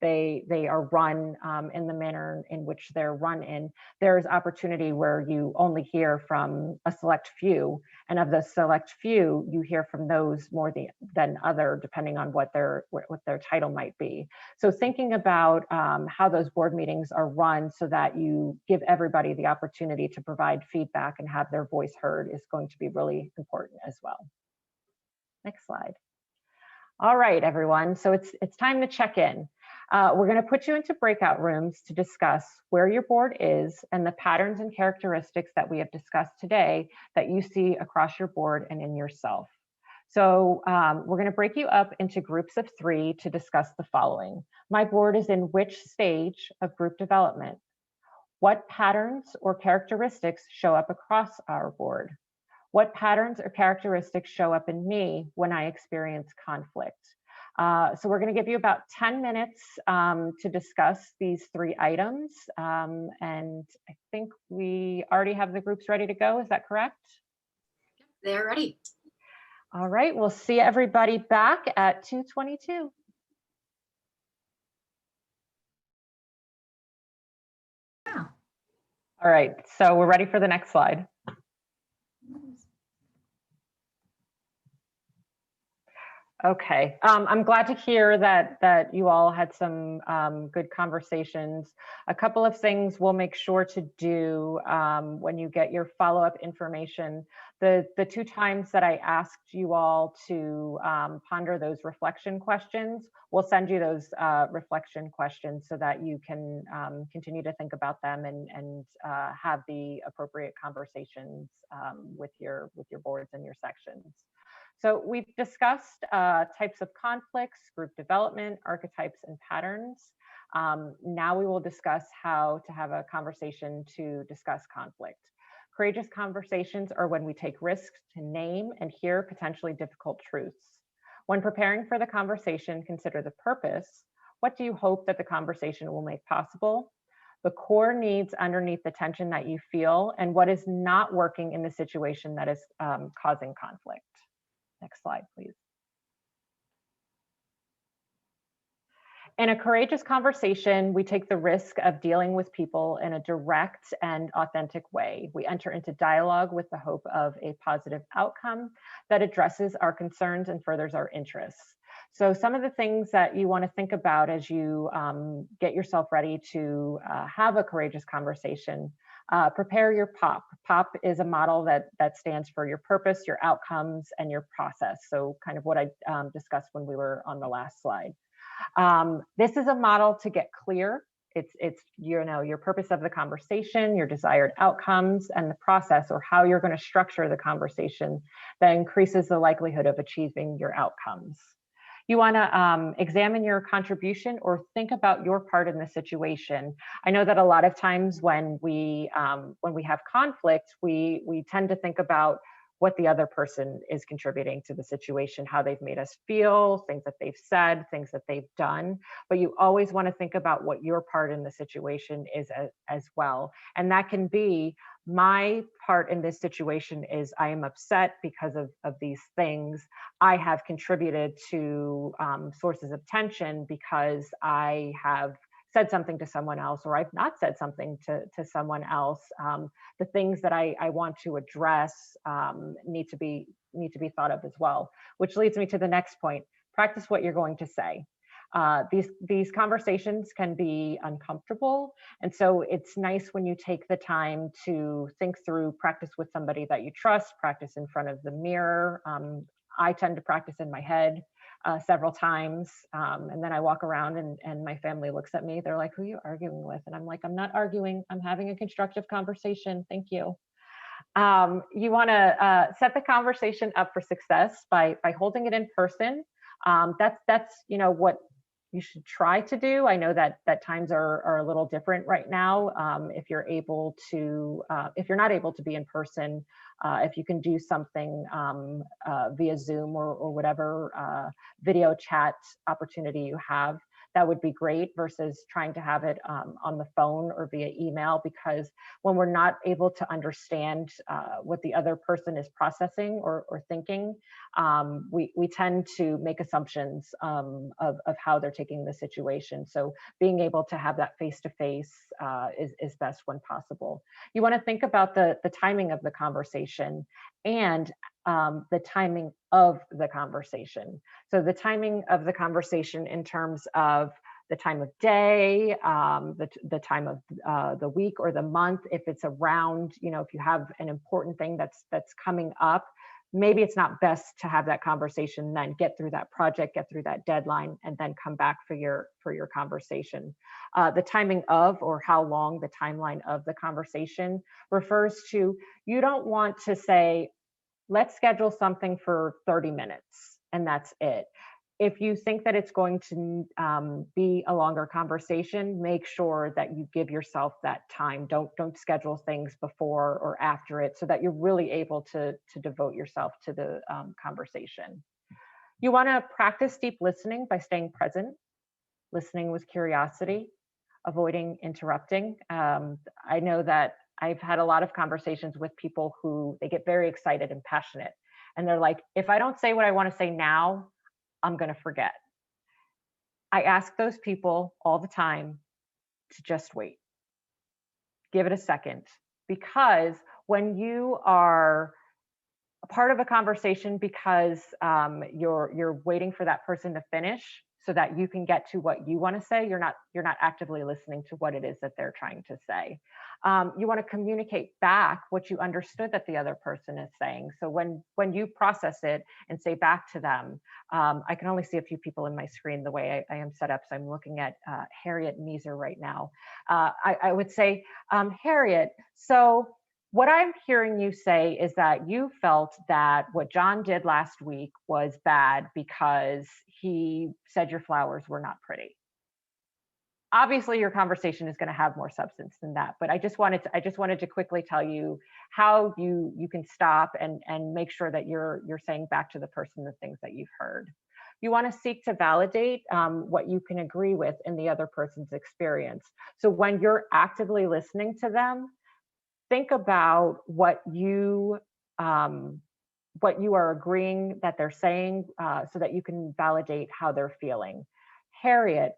S3: they are run in the manner in which they're run in, there's opportunity where you only hear from a select few, and of the select few, you hear from those more than other, depending on what their title might be. So thinking about how those board meetings are run so that you give everybody the opportunity to provide feedback and have their voice heard is going to be really important as well. Next slide. All right, everyone, so it's time to check in. We're going to put you into breakout rooms to discuss where your board is and the patterns and characteristics that we have discussed today that you see across your board and in yourself. So we're going to break you up into groups of 3 to discuss the following. My board is in which stage of group development? What patterns or characteristics show up across our board? What patterns or characteristics show up in me when I experience conflict? So we're going to give you about 10 minutes to discuss these 3 items. And I think we already have the groups ready to go. Is that correct?
S1: They're ready.
S3: All right, we'll see everybody back at 2:22.
S1: Wow.
S3: All right, so we're ready for the next slide. Okay, I'm glad to hear that you all had some good conversations. A couple of things we'll make sure to do when you get your follow-up information. The 2 times that I asked you all to ponder those reflection questions, we'll send you those reflection questions so that you can continue to think about them and have the appropriate conversations with your boards and your sections. So we've discussed types of conflicts, group development, archetypes, and patterns. Now we will discuss how to have a conversation to discuss conflict. Courageous conversations are when we take risks to name and hear potentially difficult truths. When preparing for the conversation, consider the purpose. What do you hope that the conversation will make possible? The core needs underneath the tension that you feel, and what is not working in the situation that is causing conflict. Next slide, please. In a courageous conversation, we take the risk of dealing with people in a direct and authentic way. We enter into dialogue with the hope of a positive outcome that addresses our concerns and furthers our interests. So some of the things that you want to think about as you get yourself ready to have a courageous conversation. Prepare your POP. POP is a model that stands for your purpose, your outcomes, and your process. So kind of what I discussed when we were on the last slide. This is a model to get clear. It's your purpose of the conversation, your desired outcomes, and the process, or how you're going to structure the conversation that increases the likelihood of achieving your outcomes. You want to examine your contribution or think about your part in the situation. I know that a lot of times when we have conflict, we tend to think about what the other person is contributing to the situation, how they've made us feel, things that they've said, things that they've done. But you always want to think about what your part in the situation is as well. And that can be, my part in this situation is I am upset because of these things. I have contributed to sources of tension because I have said something to someone else, or I've not said something to someone else. The things that I want to address need to be thought of as well, which leads me to the next point. Practice what you're going to say. These conversations can be uncomfortable. And so it's nice when you take the time to think through, practice with somebody that you trust, practice in front of the mirror. I tend to practice in my head several times. And then I walk around and my family looks at me. They're like, who are you arguing with? And I'm like, I'm not arguing. I'm having a constructive conversation. Thank you. You want to set the conversation up for success by holding it in person. That's what you should try to do. I know that times are a little different right now. If you're if you're not able to be in person, if you can do something via Zoom or whatever video chat opportunity you have, that would be great, versus trying to have it on the phone or via email, because when we're not able to understand what the other person is processing or thinking, we tend to make assumptions of how they're taking the situation. So being able to have that face-to-face is best when possible. You want to think about the timing of the conversation and the timing of the conversation. So the timing of the conversation in terms of the time of day, the time of the week or the month. If it's around, if you have an important thing that's coming up, maybe it's not best to have that conversation, then get through that project, get through that deadline, and then come back for your conversation. The timing of, or how long the timeline of the conversation refers to, you don't want to say, let's schedule something for 30 minutes and that's it. If you think that it's going to be a longer conversation, make sure that you give yourself that time. Don't schedule things before or after it, so that you're really able to devote yourself to the conversation. You want to practice deep listening by staying present, listening with curiosity, avoiding interrupting. I know that I've had a lot of conversations with people who they get very excited and passionate, and they're like, if I don't say what I want to say now, I'm going to forget. I ask those people all the time to just wait. Give it a second, because when you are a part of a conversation because you're waiting for that person to finish so that you can get to what you want to say, you're not actively listening to what it is that they're trying to say. You want to communicate back what you understood that the other person is saying. So when you process it and say back to them, I can only see a few people in my screen the way I am set up. So I'm looking at Harriet Meeser right now. I would say, Harriet, so what I'm hearing you say is that you felt that what John did last week was bad because he said your flowers were not pretty. Obviously, your conversation is going to have more substance than that, but I just wanted to quickly tell you how you can stop and make sure that you're saying back to the person the things that you've heard. You want to seek to validate what you can agree with in the other person's experience. So when you're actively listening to them, think about what you are agreeing that they're saying, so that you can validate how they're feeling. Harriet,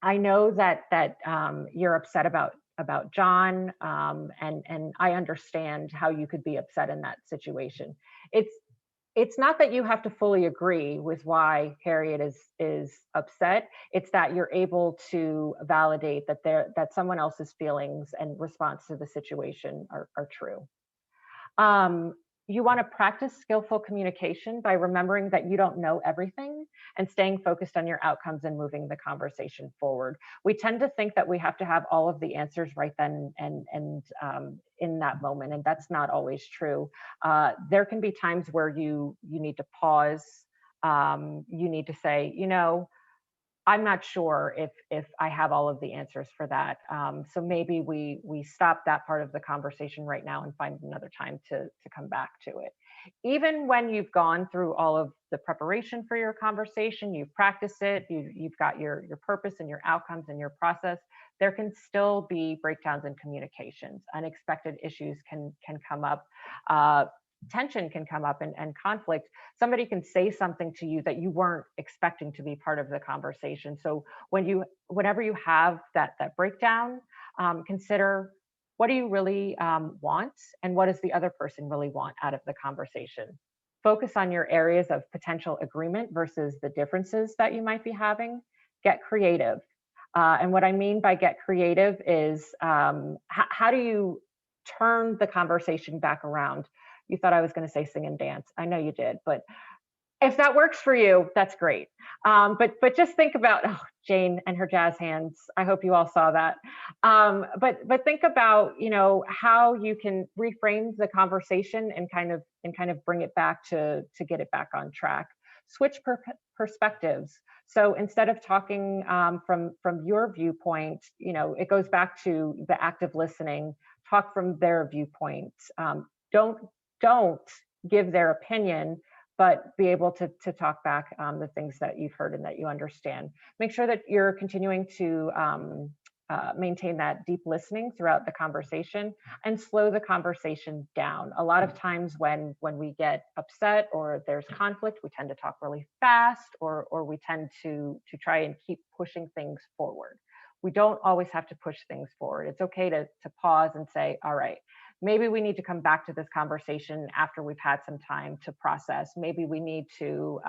S3: I know that you're upset about John, and I understand how you could be upset in that situation. It's not that you have to fully agree with why Harriet is upset. It's that you're able to validate that someone else's feelings and response to the situation are true. You want to practice skillful communication by remembering that you don't know everything and staying focused on your outcomes and moving the conversation forward. We tend to think that we have to have all of the answers right then and in that moment, and that's not always true. There can be times where you need to pause, you need to say, you know, I'm not sure if I have all of the answers for that. So maybe we stop that part of the conversation right now and find another time to come back to it. Even when you've gone through all of the preparation for your conversation, you've practiced it, you've got your purpose and your outcomes and your process, there can still be breakdowns in communications. Unexpected issues can come up. Tension can come up and conflict. Somebody can say something to you that you weren't expecting to be part of the conversation. So whenever you have that breakdown, consider, what do you really want, and what does the other person really want out of the conversation? Focus on your areas of potential agreement versus the differences that you might be having. Get creative. And what I mean by get creative is, how do you turn the conversation back around? You thought I was going to say sing and dance. I know you did, but if that works for you, that's great. But just think about, oh, Jane and her jazz hands. I hope you all saw that. But think about, you know, how you can reframe the conversation and kind of bring it back to get it back on track. Switch perspectives. So instead of talking from your viewpoint, you know, it goes back to the active listening. Talk from their viewpoint. Don't give their opinion, but be able to talk back the things that you've heard and that you understand. Make sure that you're continuing to maintain that deep listening throughout the conversation, and slow the conversation down. A lot of times when we get upset or there's conflict, we tend to talk really fast, or we tend to try and keep pushing things forward. We don't always have to push things forward. It's okay to pause and say, all right, maybe we need to come back to this conversation after we've had some time to process. Maybe we need to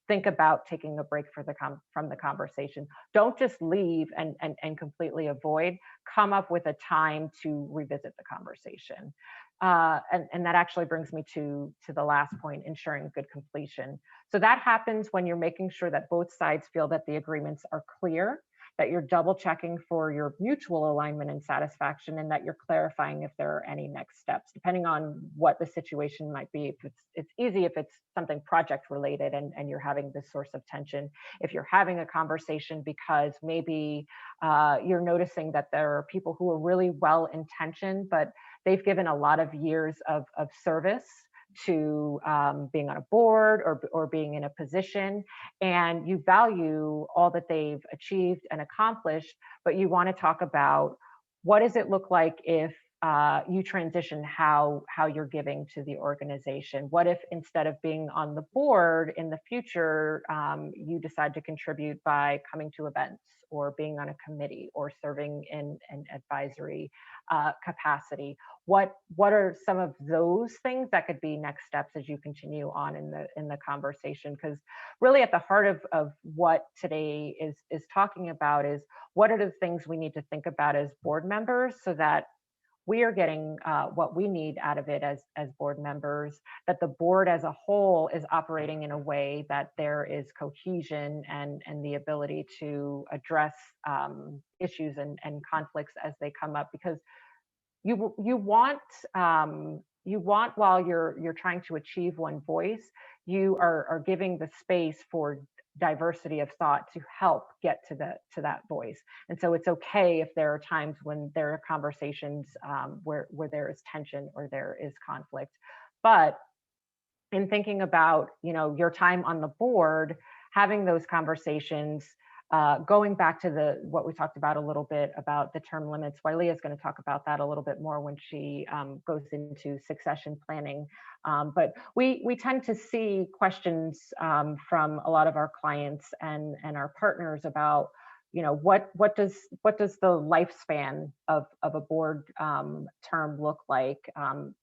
S3: think about taking a break from the conversation. Don't just leave and completely avoid. Come up with a time to revisit the conversation. And that actually brings me to the last point, ensuring good completion. So that happens when you're making sure that both sides feel that the agreements are clear, that you're double checking for your mutual alignment and satisfaction, and that you're clarifying if there are any next steps, depending on what the situation might be. If it's easy if it's something project related and you're having this source of tension. If you're having a conversation because maybe you're noticing that there are people who are really well intentioned, but they've given a lot of years of service to being on a board or being in a position, and you value all that they've achieved and accomplished, but you want to talk about, what does it look like if you transition how you're giving to the organization? What if instead of being on the board in the future, you decide to contribute by coming to events or being on a committee or serving in an advisory capacity? What are some of those things that could be next steps as you continue on in the conversation? Because really at the heart of what today is talking about is, what are the things we need to think about as board members so that we are getting what we need out of it as board members, that the board as a whole is operating in a way that there is cohesion and the ability to address issues and conflicts as they come up. Because you want while you're trying to achieve one voice, you are giving the space for diversity of thought to help get to that voice. And so it's okay if there are times when there are conversations where there is tension or there is conflict. But in thinking about, you know, your time on the board, having those conversations, going back to what we talked about a little bit about the term limits. Wylea is going to talk about that a little bit more when she goes into succession planning. But we tend to see questions from a lot of our clients and our partners about, you know, what does the lifespan of a board term look like?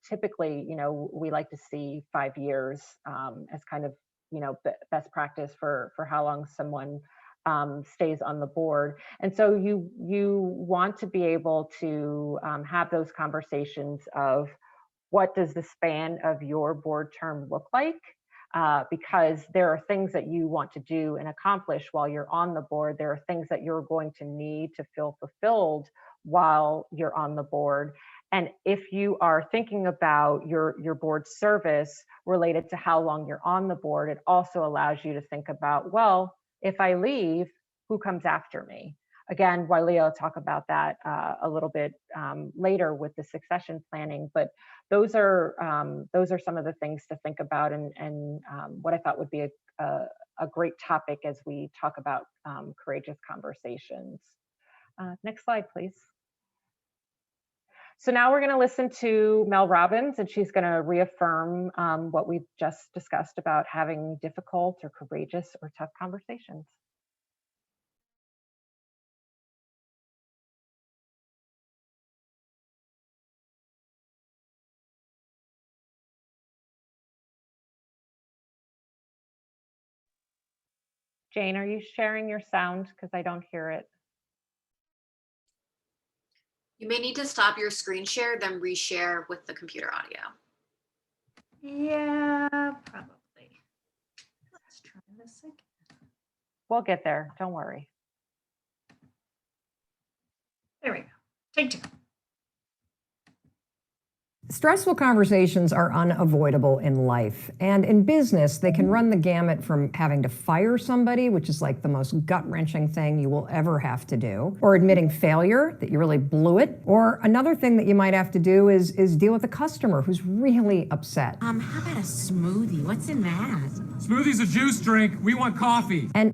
S3: Typically, you know, we like to see 5 years as kind of, you know, best practice for how long someone stays on the board. And so you want to be able to have those conversations of, what does the span of your board term look like? because there are things that you want to do and accomplish while you're on the board. There are things that you're going to need to feel fulfilled while you're on the board. And if you are thinking about your board service related to how long you're on the board, it also allows you to think about, well, if I leave, who comes after me? Again, Wailia will talk about that a little bit later with the succession planning, but those are some of the things to think about, and what I thought would be a great topic as we talk about courageous conversations. Next slide, please. So now we're going to listen to Mel Robbins, and she's going to reaffirm what we've just discussed about having difficult or courageous or tough conversations. Jane, are you sharing your sound? Because I don't hear it.
S1: You may need to stop your screen share, then reshare with the computer audio.
S4: Yeah, probably. Let's try this again.
S3: We'll get there. Don't worry.
S4: There we go. Take two.
S5: Stressful conversations are unavoidable in life, and in business, they can run the gamut from having to fire somebody, which is like the most gut-wrenching thing you will ever have to do, or admitting failure, that you really blew it, or another thing that you might have to do is deal with a customer who's really upset.
S6: How about a smoothie? What's in that?
S7: Smoothie's a juice drink. We want coffee.
S5: And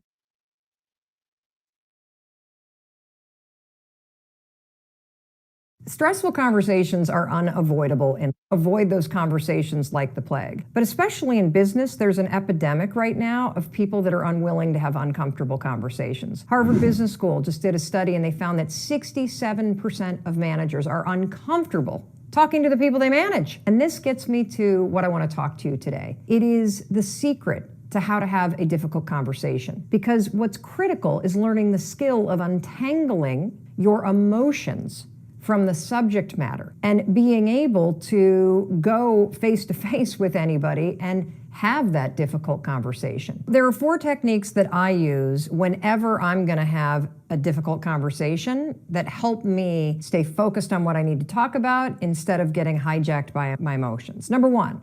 S5: stressful conversations are unavoidable, and avoid those conversations like the plague. But especially in business, there's an epidemic right now of people that are unwilling to have uncomfortable conversations. Harvard Business School just did a study, and they found that 67% of managers are uncomfortable talking to the people they manage. And this gets me to what I want to talk to you today. It is the secret to how to have a difficult conversation. Because what's critical is learning the skill of untangling your emotions from the subject matter and being able to go face to face with anybody and have that difficult conversation. There are 4 techniques that I use whenever I'm going to have a difficult conversation that help me stay focused on what I need to talk about instead of getting hijacked by my emotions. Number 1,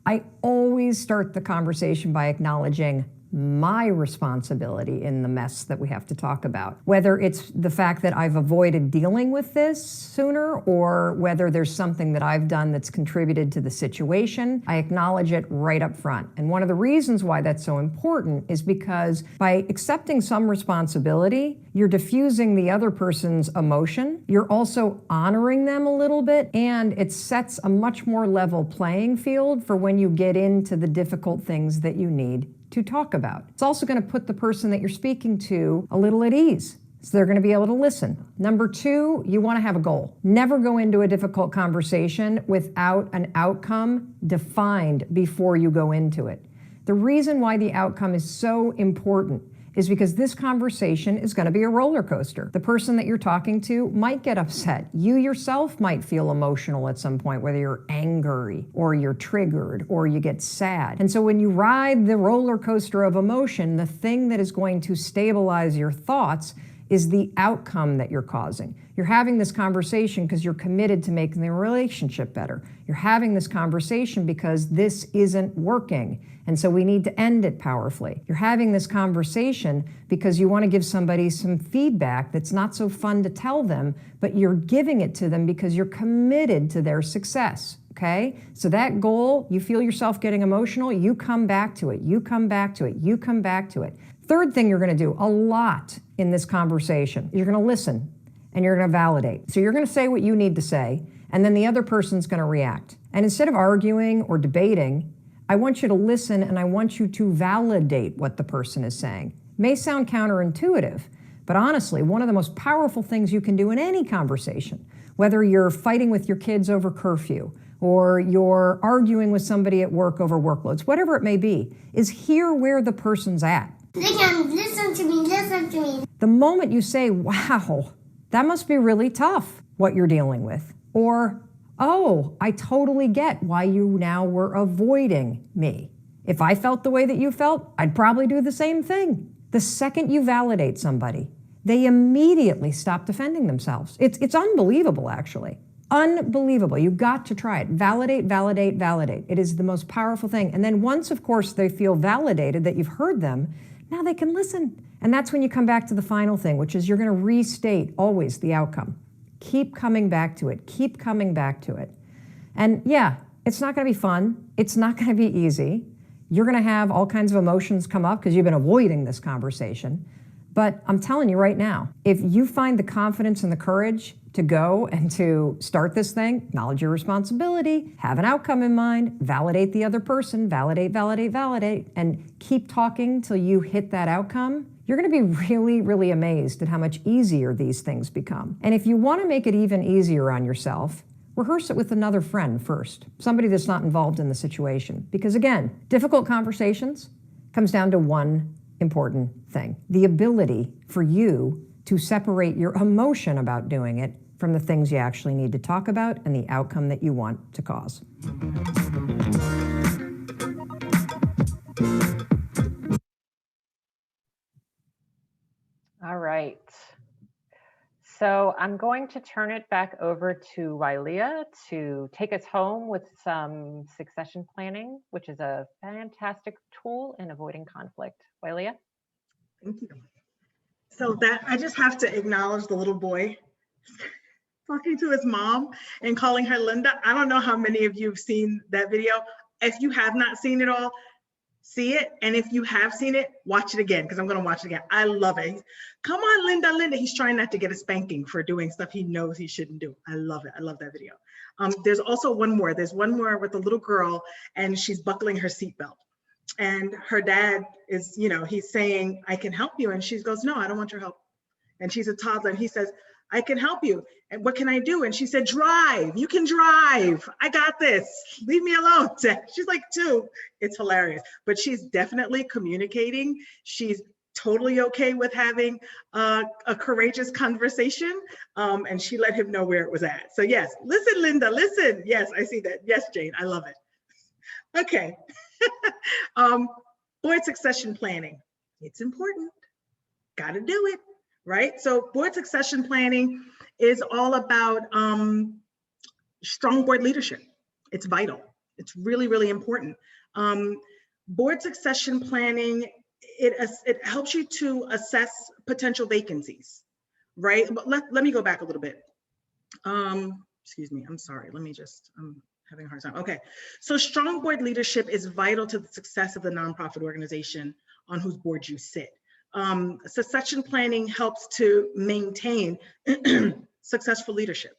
S5: I always start the conversation by acknowledging my responsibility in the mess that we have to talk about. Whether it's the fact that I've avoided dealing with this sooner, or whether there's something that I've done that's contributed to the situation, I acknowledge it right up front. And one of the reasons why that's so important is because by accepting some responsibility, you're diffusing the other person's emotion, you're also honoring them a little bit, and it sets a much more level playing field for when you get into the difficult things that you need to talk about. It's also going to put the person that you're speaking to a little at ease, so they're going to be able to listen. Number 2, you want to have a goal. Never go into a difficult conversation without an outcome defined before you go into it. The reason why the outcome is so important is because this conversation is going to be a roller coaster. The person that you're talking to might get upset. You yourself might feel emotional at some point, whether you're angry or you're triggered or you get sad. And so when you ride the roller coaster of emotion, the thing that is going to stabilize your thoughts is the outcome that you're causing. You're having this conversation because you're committed to making the relationship better. You're having this conversation because this isn't working, and so we need to end it powerfully. You're having this conversation because you want to give somebody some feedback that's not so fun to tell them, but you're giving it to them because you're committed to their success. Okay? So that goal, you feel yourself getting emotional, you come back to it, you come back to it, you come back to it. Third thing you're going to do a lot in this conversation, you're going to listen and you're going to validate. So you're going to say what you need to say, and then the other person's going to react. And instead of arguing or debating, I want you to listen and I want you to validate what the person is saying. It may sound counterintuitive, but honestly, one of the most powerful things you can do in any conversation, whether you're fighting with your kids over curfew, or you're arguing with somebody at work over workloads, whatever it may be, is hear where the person's at.
S8: Listen to me, listen to me.
S5: The moment you say, wow, that must be really tough, what you're dealing with, or, oh, I totally get why you now were avoiding me. If I felt the way that you felt, I'd probably do the same thing. The second you validate somebody, they immediately stop defending themselves. It's unbelievable, actually. Unbelievable. You got to try it. Validate, validate, validate. It is the most powerful thing. And then once, of course, they feel validated that you've heard them, now they can listen. And that's when you come back to the final thing, which is you're going to restate always the outcome. Keep coming back to it. Keep coming back to it. And yeah, it's not going to be fun. It's not going to be easy. You're going to have all kinds of emotions come up because you've been avoiding this conversation. But I'm telling you right now, if you find the confidence and the courage to go and to start this thing, acknowledge your responsibility, have an outcome in mind, validate the other person, validate, validate, validate, and keep talking till you hit that outcome, you're going to be really, really amazed at how much easier these things become. And if you want to make it even easier on yourself, rehearse it with another friend first, somebody that's not involved in the situation. Because again, difficult conversations comes down to one important thing: the ability for you to separate your emotion about doing it from the things you actually need to talk about and the outcome that you want to cause.
S3: All right. So I'm going to turn it back over to Wailea to take us home with some succession planning, which is a fantastic tool in avoiding conflict. Wailea?
S2: Thank you. So that I just have to acknowledge the little boy talking to his mom and calling her Linda. I don't know how many of you have seen that video. If you have not seen it all, see it. And if you have seen it, watch it again, because I'm going to watch it again. I love it. Come on, Linda, Linda. He's trying not to get a spanking for doing stuff he knows he shouldn't do. I love it. I love that video. There's also one more. There's one more with a little girl and she's buckling her seatbelt. And her dad is, you know, he's saying, I can help you. And she goes, no, I don't want your help. And she's a toddler. And he says, I can help you. And what can I do? And she said, drive. You can drive. I got this. Leave me alone. She's like 2. It's hilarious. But she's definitely communicating. She's totally okay with having a courageous conversation. And she let him know where it was at. So yes, listen, Linda, listen. Yes, I see that. Yes, Jane, I love it. Okay. Board succession planning. It's important. Got to do it, right? So board succession planning is all about strong board leadership. It's vital. It's really, really important. Board succession planning, it helps you to assess potential vacancies, right? But let me go back a little bit. Excuse me, I'm sorry. Let me just, having a hard time. Okay, so strong board leadership is vital to the success of the nonprofit organization on whose board you sit. Succession planning helps to maintain successful leadership.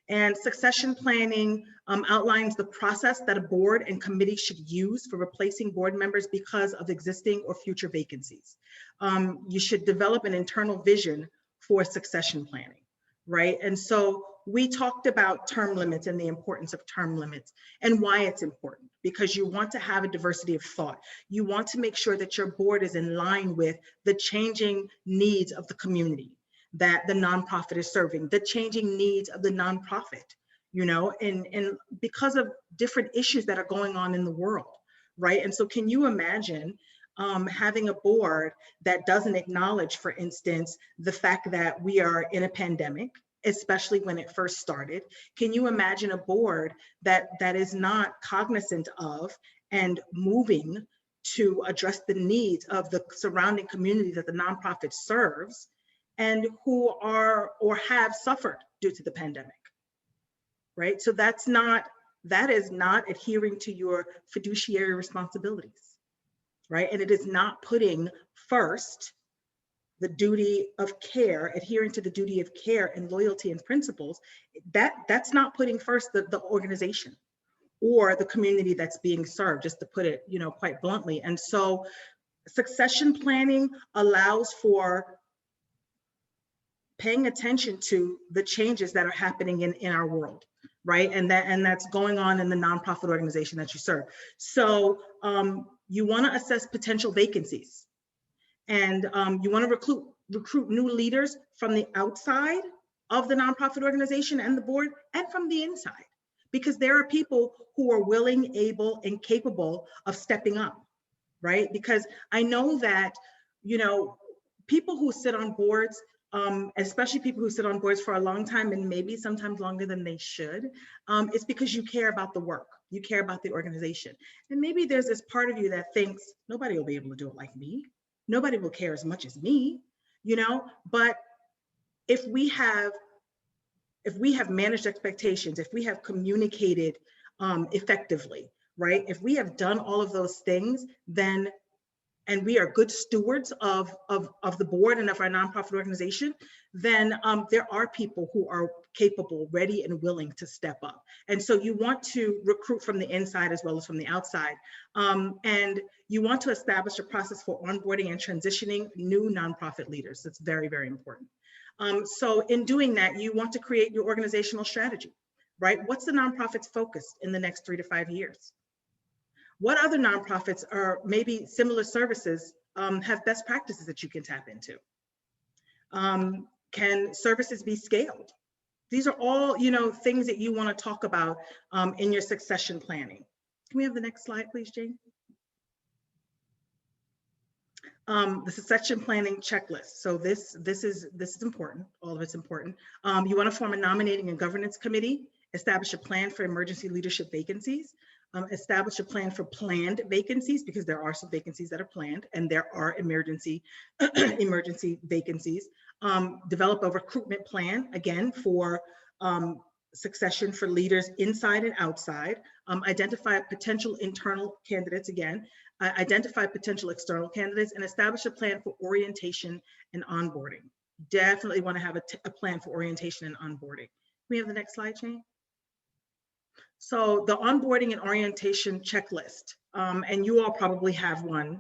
S2: And succession planning outlines the process that a board and committee should use for replacing board members because of existing or future vacancies. You should develop an internal vision for succession planning, right? And so we talked about term limits and the importance of term limits and why it's important, because you want to have a diversity of thought. You want to make sure that your board is in line with the changing needs of the community that the nonprofit is serving, the changing needs of the nonprofit, you know, and because of different issues that are going on in the world, right? And so can you imagine having a board that doesn't acknowledge, for instance, the fact that we are in a pandemic, especially when it first started? Can you imagine a board that is not cognizant of and moving to address the needs of the surrounding community that the nonprofit serves and who are or have suffered due to the pandemic, right? So that is not adhering to your fiduciary responsibilities, right? And it is not putting first the duty of care, adhering to the duty of care and loyalty and principles. That's not putting first the organization or the community that's being served, just to put it, you know, quite bluntly. And so succession planning allows for paying attention to the changes that are happening in our world, right? And that's going on in the nonprofit organization that you serve. So you want to assess potential vacancies, and you want to recruit new leaders from the outside of the nonprofit organization and the board, and from the inside, because there are people who are willing, able, and capable of stepping up, right? Because I know that, you know, people who sit on boards, especially people who sit on boards for a long time and maybe sometimes longer than they should, it's because you care about the work, you care about the organization. And maybe there's this part of you that thinks, nobody will be able to do it like me. Nobody will care as much as me, you know? But if we have managed expectations, if we have communicated effectively, right? If we have done all of those things, then, and we are good stewards of the board and of our nonprofit organization, then there are people who are capable, ready, and willing to step up. And so you want to recruit from the inside as well as from the outside. And you want to establish a process for onboarding and transitioning new nonprofit leaders. That's very, very important. So in doing that, you want to create your organizational strategy, right? What's the nonprofit's focus in the next 3 to 5 years? What other nonprofits or maybe similar services have best practices that you can tap into? Can services be scaled? These are all, you know, things that you want to talk about in your succession planning. Can we have the next slide, please, Jane? The succession planning checklist. So this is important. All of it's important. You want to form a nominating and governance committee, establish a plan for emergency leadership vacancies, establish a plan for planned vacancies, because there are some vacancies that are planned and there are emergency vacancies. Develop a recruitment plan, again, for succession for leaders inside and outside. Identify potential internal candidates, again, identify potential external candidates, and establish a plan for orientation and onboarding. Definitely want to have a plan for orientation and onboarding. Can we have the next slide, Jane? So the onboarding and orientation checklist, and you all probably have one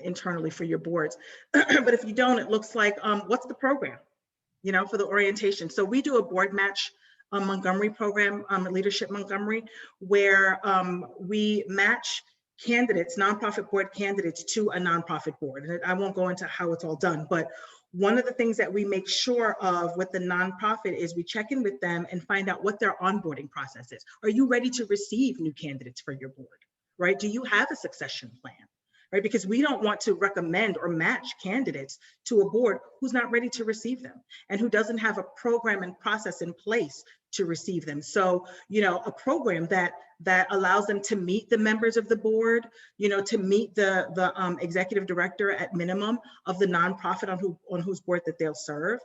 S2: internally for your boards, but if you don't, it looks like, what's the program, you know, for the orientation? So we do a board match Montgomery program, Leadership Montgomery, where we match candidates, nonprofit board candidates, to a nonprofit board. And I won't go into how it's all done, but one of the things that we make sure of with the nonprofit is we check in with them and find out what their onboarding process is. Are you ready to receive new candidates for your board, right? Do you have a succession plan, right? Because we don't want to recommend or match candidates to a board who's not ready to receive them and who doesn't have a program and process in place to receive them. So, you know, a program that allows them to meet the members of the board, you know, to meet the executive director at minimum of the nonprofit on whose board that they'll serve,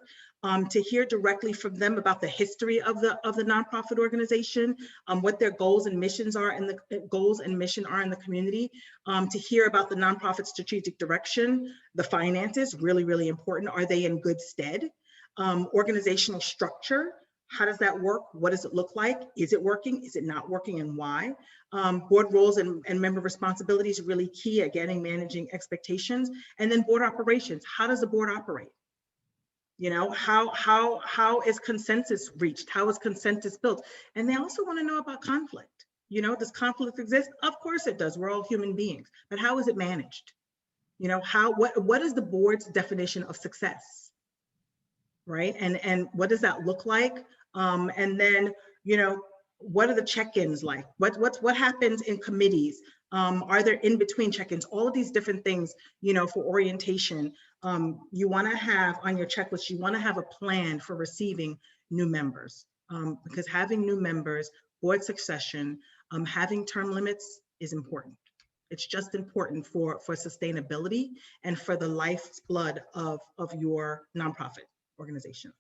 S2: to hear directly from them about the history of the nonprofit organization, what their goals and missions are in the community, to hear about the nonprofit strategic direction, the finances, really, really important. Are they in good stead? Organizational structure. How does that work? What does it look like? Is it working? Is it not working, and why? Board roles and member responsibilities are really key, again, in managing expectations. And then board operations. How does the board operate? You know, how is consensus reached? How is consensus built? And they also want to know about conflict. You know, does conflict exist? Of course it does. We're all human beings. But how is it managed? You know, what is the board's definition of success? Right? And what does that look like? And then, you know, what are the check-ins like? What happens in committees? Are there in-between check-ins? All of these different things, you know, for orientation, you want to have on your checklist, you want to have a plan for receiving new members, because having new members, board succession, having term limits is important. It's just important for sustainability and for the lifeblood of your nonprofit organization.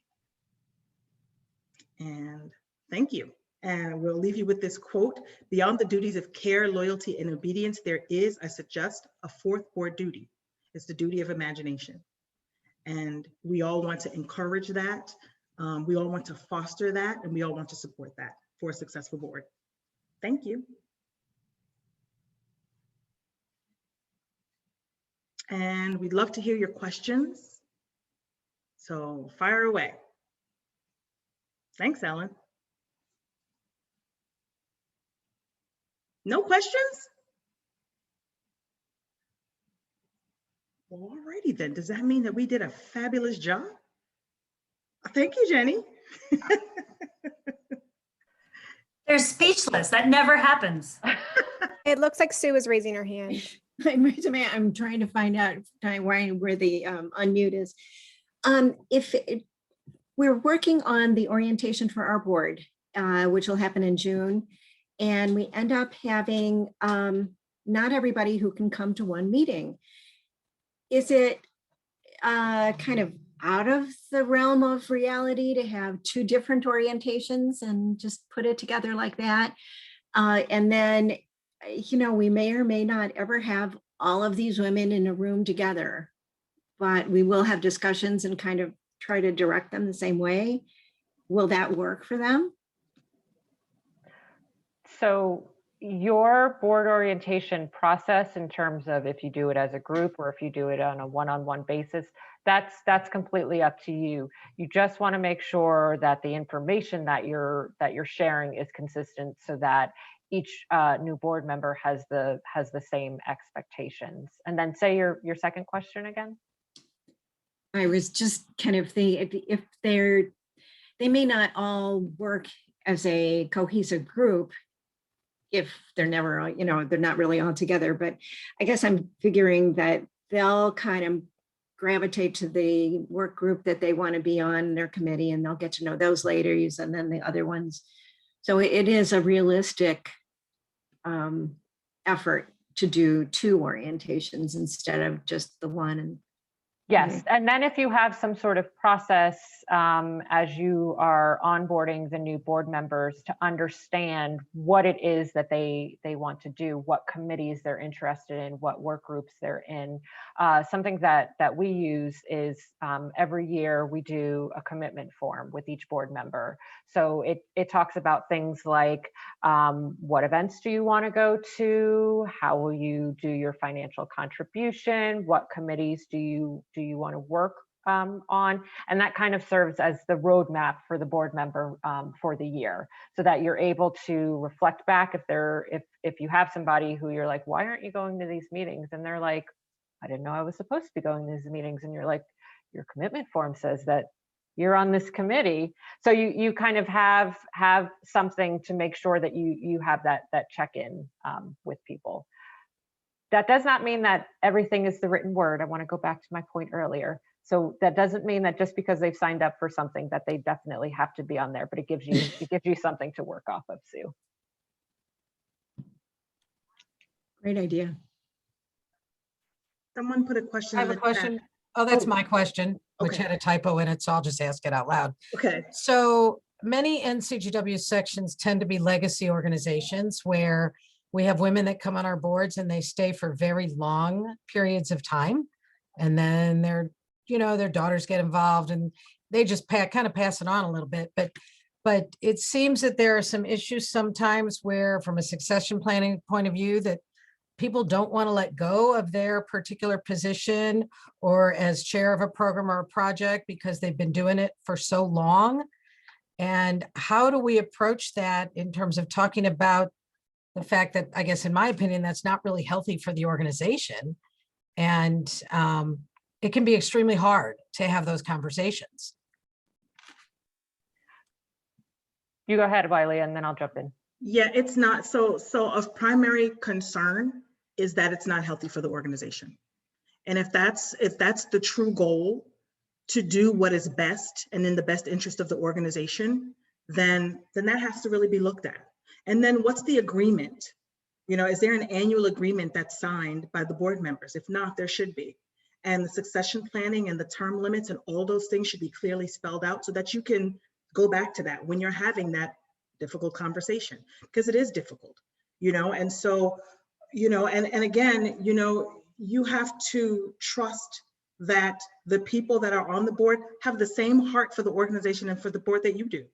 S2: And thank you. And we'll leave you with this quote: beyond the duties of care, loyalty, and obedience, there is, I suggest, a fourth board duty. It's the duty of imagination. And we all want to encourage that. We all want to foster that, and we all want to support that for a successful board. Thank you. And we'd love to hear your questions. So fire away. Thanks, Ellen. No questions? Well, alrighty then. Does that mean that we did a fabulous job? Thank you, Jenny.
S4: They're speechless. That never happens.
S9: It looks like Sue is raising her hand.
S10: I'm trying to find out where the unmute is. We're working on the orientation for our board, which will happen in June, and we end up having not everybody who can come to one meeting. Is it kind of out of the realm of reality to have two different orientations and just put it together like that? And then, you know, we may or may not ever have all of these women in a room together, but we will have discussions and kind of try to direct them the same way. Will that work for them?
S3: So your board orientation process, in terms of if you do it as a group or if you do it on a one-on-one basis, that's completely up to you. You just want to make sure that the information that you're sharing is consistent, so that each new board member has the same expectations. And then say your second question again.
S10: I was just kind of thinking, if they may not all work as a cohesive group if they're never, you know, they're not really all together, but I guess I'm figuring that they'll kind of gravitate to the work group that they want to be on their committee, and they'll get to know those later, and then the other ones. So it is a realistic effort to do two orientations instead of just the one. And
S3: yes, and then if you have some sort of process as you are onboarding the new board members to understand what it is that they want to do, what committees they're interested in, what work groups they're in. Something that we use is every year we do a commitment form with each board member. So it talks about things like what events do you want to go to? How will you do your financial contribution? What committees do you want to work on? And that kind of serves as the roadmap for the board member for the year, so that you're able to reflect back if you have somebody who you're like, why aren't you going to these meetings? And they're like, I didn't know I was supposed to be going to these meetings. And you're like, your commitment form says that you're on this committee. So you kind of have something to make sure that you have that check-in with people. That does not mean that everything is the written word. I want to go back to my point earlier. So that doesn't mean that just because they've signed up for something that they definitely have to be on there, but it gives you something to work off of, Sue.
S10: great idea.
S2: Someone put a question.
S11: I have a question. Oh, that's my question, which had a typo in it, so I'll just ask it out loud.
S2: Okay.
S11: So many NCJW sections tend to be legacy organizations where we have women that come on our boards and they stay for very long periods of time. And then their daughters get involved and they just kind of pass it on a little bit. But it seems that there are some issues sometimes where, from a succession planning point of view, that people don't want to let go of their particular position or as chair of a program or a project because they've been doing it for so long. And how do we approach that in terms of talking about the fact that, I guess, in my opinion, that's not really healthy for the organization. And it can be extremely hard to have those conversations.
S3: You go ahead, Wiley, and then I'll jump in.
S2: Yeah, it's not. So of primary concern is that it's not healthy for the organization. And if that's the true goal, to do what is best and in the best interest of the organization, then that has to really be looked at. And then what's the agreement? You know, is there an annual agreement that's signed by the board members? If not, there should be. And the succession planning and the term limits and all those things should be clearly spelled out so that you can go back to that when you're having that difficult conversation, because it is difficult, you know? And so, you know, and again, you know, you have to trust that the people that are on the board have the same heart for the organization and for the board that you do.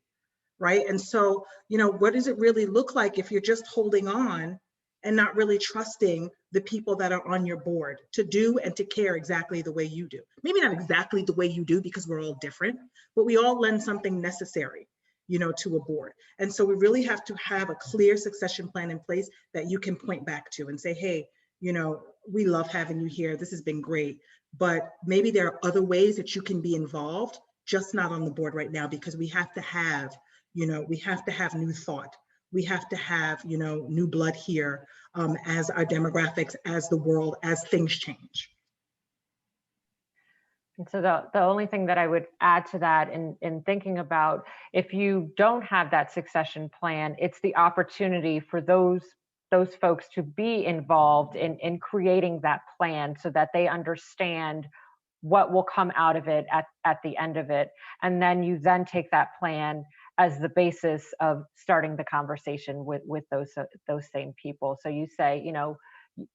S2: Right. And so, you know, what does it really look like if you're just holding on and not really trusting the people that are on your board to do and to care exactly the way you do? Maybe not exactly the way you do, because we're all different, but we all lend something necessary, you know, to a board. And so we really have to have a clear succession plan in place that you can point back to and say, hey, you know, we love having you here. This has been great, but maybe there are other ways that you can be involved, just not on the board right now, because we have to have, you know, we have to have new thought We have to have, you know, new blood here as our demographics, as the world, as things change.
S3: And so the only thing that I would add to that in thinking about, if you don't have that succession plan, it's the opportunity for those folks to be involved in creating that plan so that they understand what will come out of it at the end of it. And then you then take that plan as the basis of starting the conversation with those same people. So you say, you know,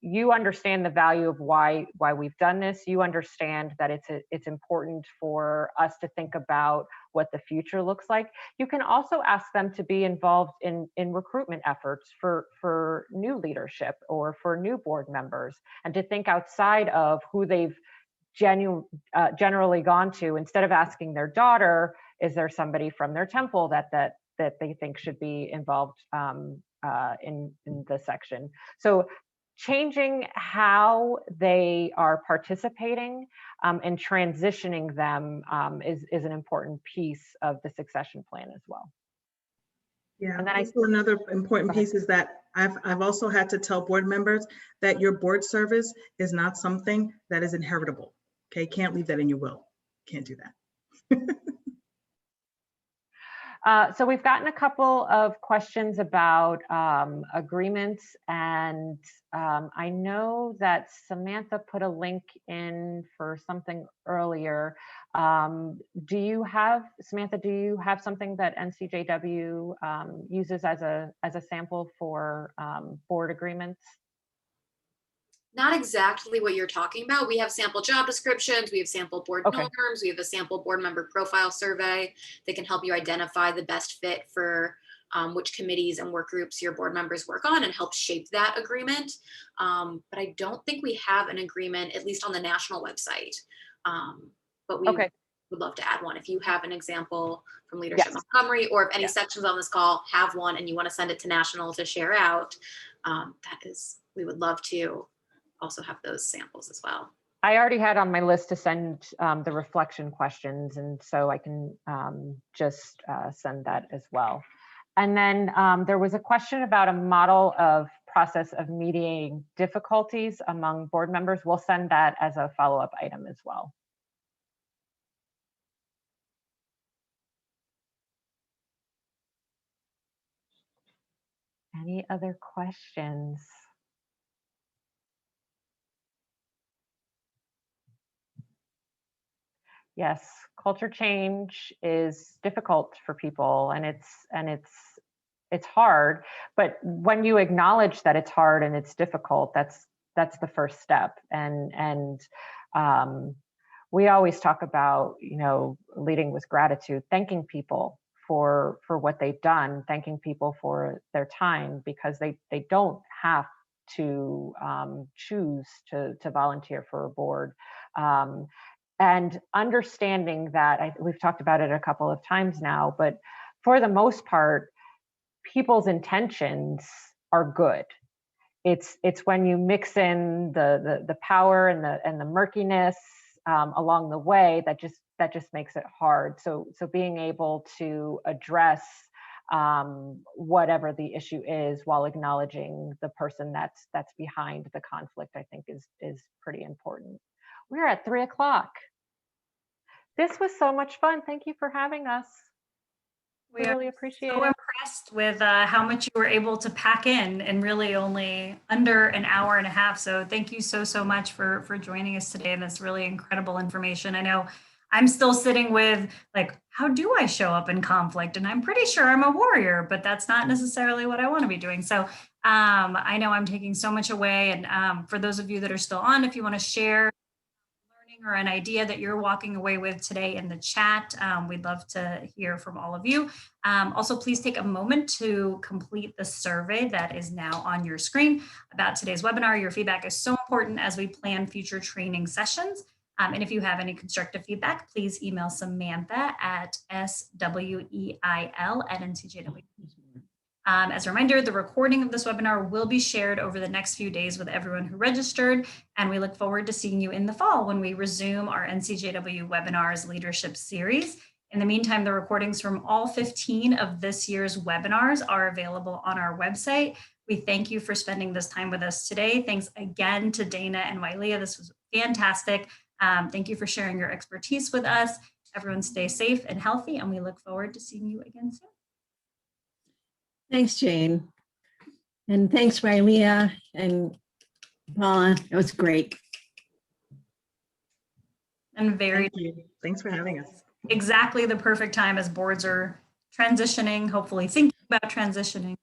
S3: you understand the value of why we've done this. You understand that it's important for us to think about what the future looks like. You can also ask them to be involved in recruitment efforts for new leadership or for new board members, and to think outside of who they've generally gone to. Instead of asking their daughter, is there somebody from their temple that they think should be involved in the section? So changing how they are participating and transitioning them is an important piece of the succession plan as well.
S2: Yeah,
S3: and then
S2: also another important piece is that I've also had to tell board members that your board service is not something that is inheritable. Okay, can't leave that in your will. Can't do that.
S3: So we've gotten a couple of questions about agreements, and I know that Samantha put a link in for something earlier. Do you have, Samantha, do you have something that NCJW uses as a sample for board agreements?
S1: Not exactly what you're talking about. We have sample job descriptions, we have sample board norms, we have a sample board member profile survey that can help you identify the best fit for which committees and work groups your board members work on and help shape that agreement. But I don't think we have an agreement, at least on the national website. But we would love to add one. If you have an example from Leadership Montgomery, or if any sections on this call have one and you want to send it to national to share out, we would love to also have those samples as well.
S3: I already had on my list to send the reflection questions, and so I can just send that as well. And then there was a question about a model of process of mediating difficulties among board members. We'll send that as a follow-up item as well. Any other questions? Yes, culture change is difficult for people, and it's hard. But when you acknowledge that it's hard and it's difficult, that's the first step. And we always talk about, you know, leading with gratitude, thanking people for what they've done, thanking people for their time, because they don't have to choose to volunteer for a board. And understanding that, we've talked about it a couple of times now, but for the most part, people's intentions are good. It's when you mix in the power and the murkiness along the way that just makes it hard. So being able to address whatever the issue is while acknowledging the person that's behind the conflict, I think is pretty important. We're at 3 o'clock. This was so much fun. Thank you for having us. We really appreciate it.
S4: So impressed with how much you were able to pack in really only under an hour and a half. So thank you so much for joining us today. And this really incredible information. I know I'm still sitting with, like, how do I show up in conflict? And I'm pretty sure I'm a warrior, but that's not necessarily what I want to be doing. So I know I'm taking so much away. And for those of you that are still on, if you want to share learning or an idea that you're walking away with today in the chat, we'd love to hear from all of you. Also, please take a moment to complete the survey that is now on your screen about today's webinar. Your feedback is so important as we plan future training sessions. And if you have any constructive feedback, please email Samantha at SWEIL@NCJW. As a reminder, the recording of this webinar will be shared over the next few days with everyone who registered, and we look forward to seeing you in the fall when we resume our NCJW Webinars Leadership Series In the meantime, the recordings from all 15 of this year's webinars are available on our website. We thank you for spending this time with us today. Thanks again to Dana and Wylia. This was fantastic. Thank you for sharing your expertise with us. Everyone stay safe and healthy, and we look forward to seeing you again soon.
S10: Thanks, Jane. And thanks, Wylia and Paula. It was great.
S4: And very
S2: Thank you. Thanks for having us.
S4: exactly the perfect time as boards are transitioning, hopefully thinking about transitioning.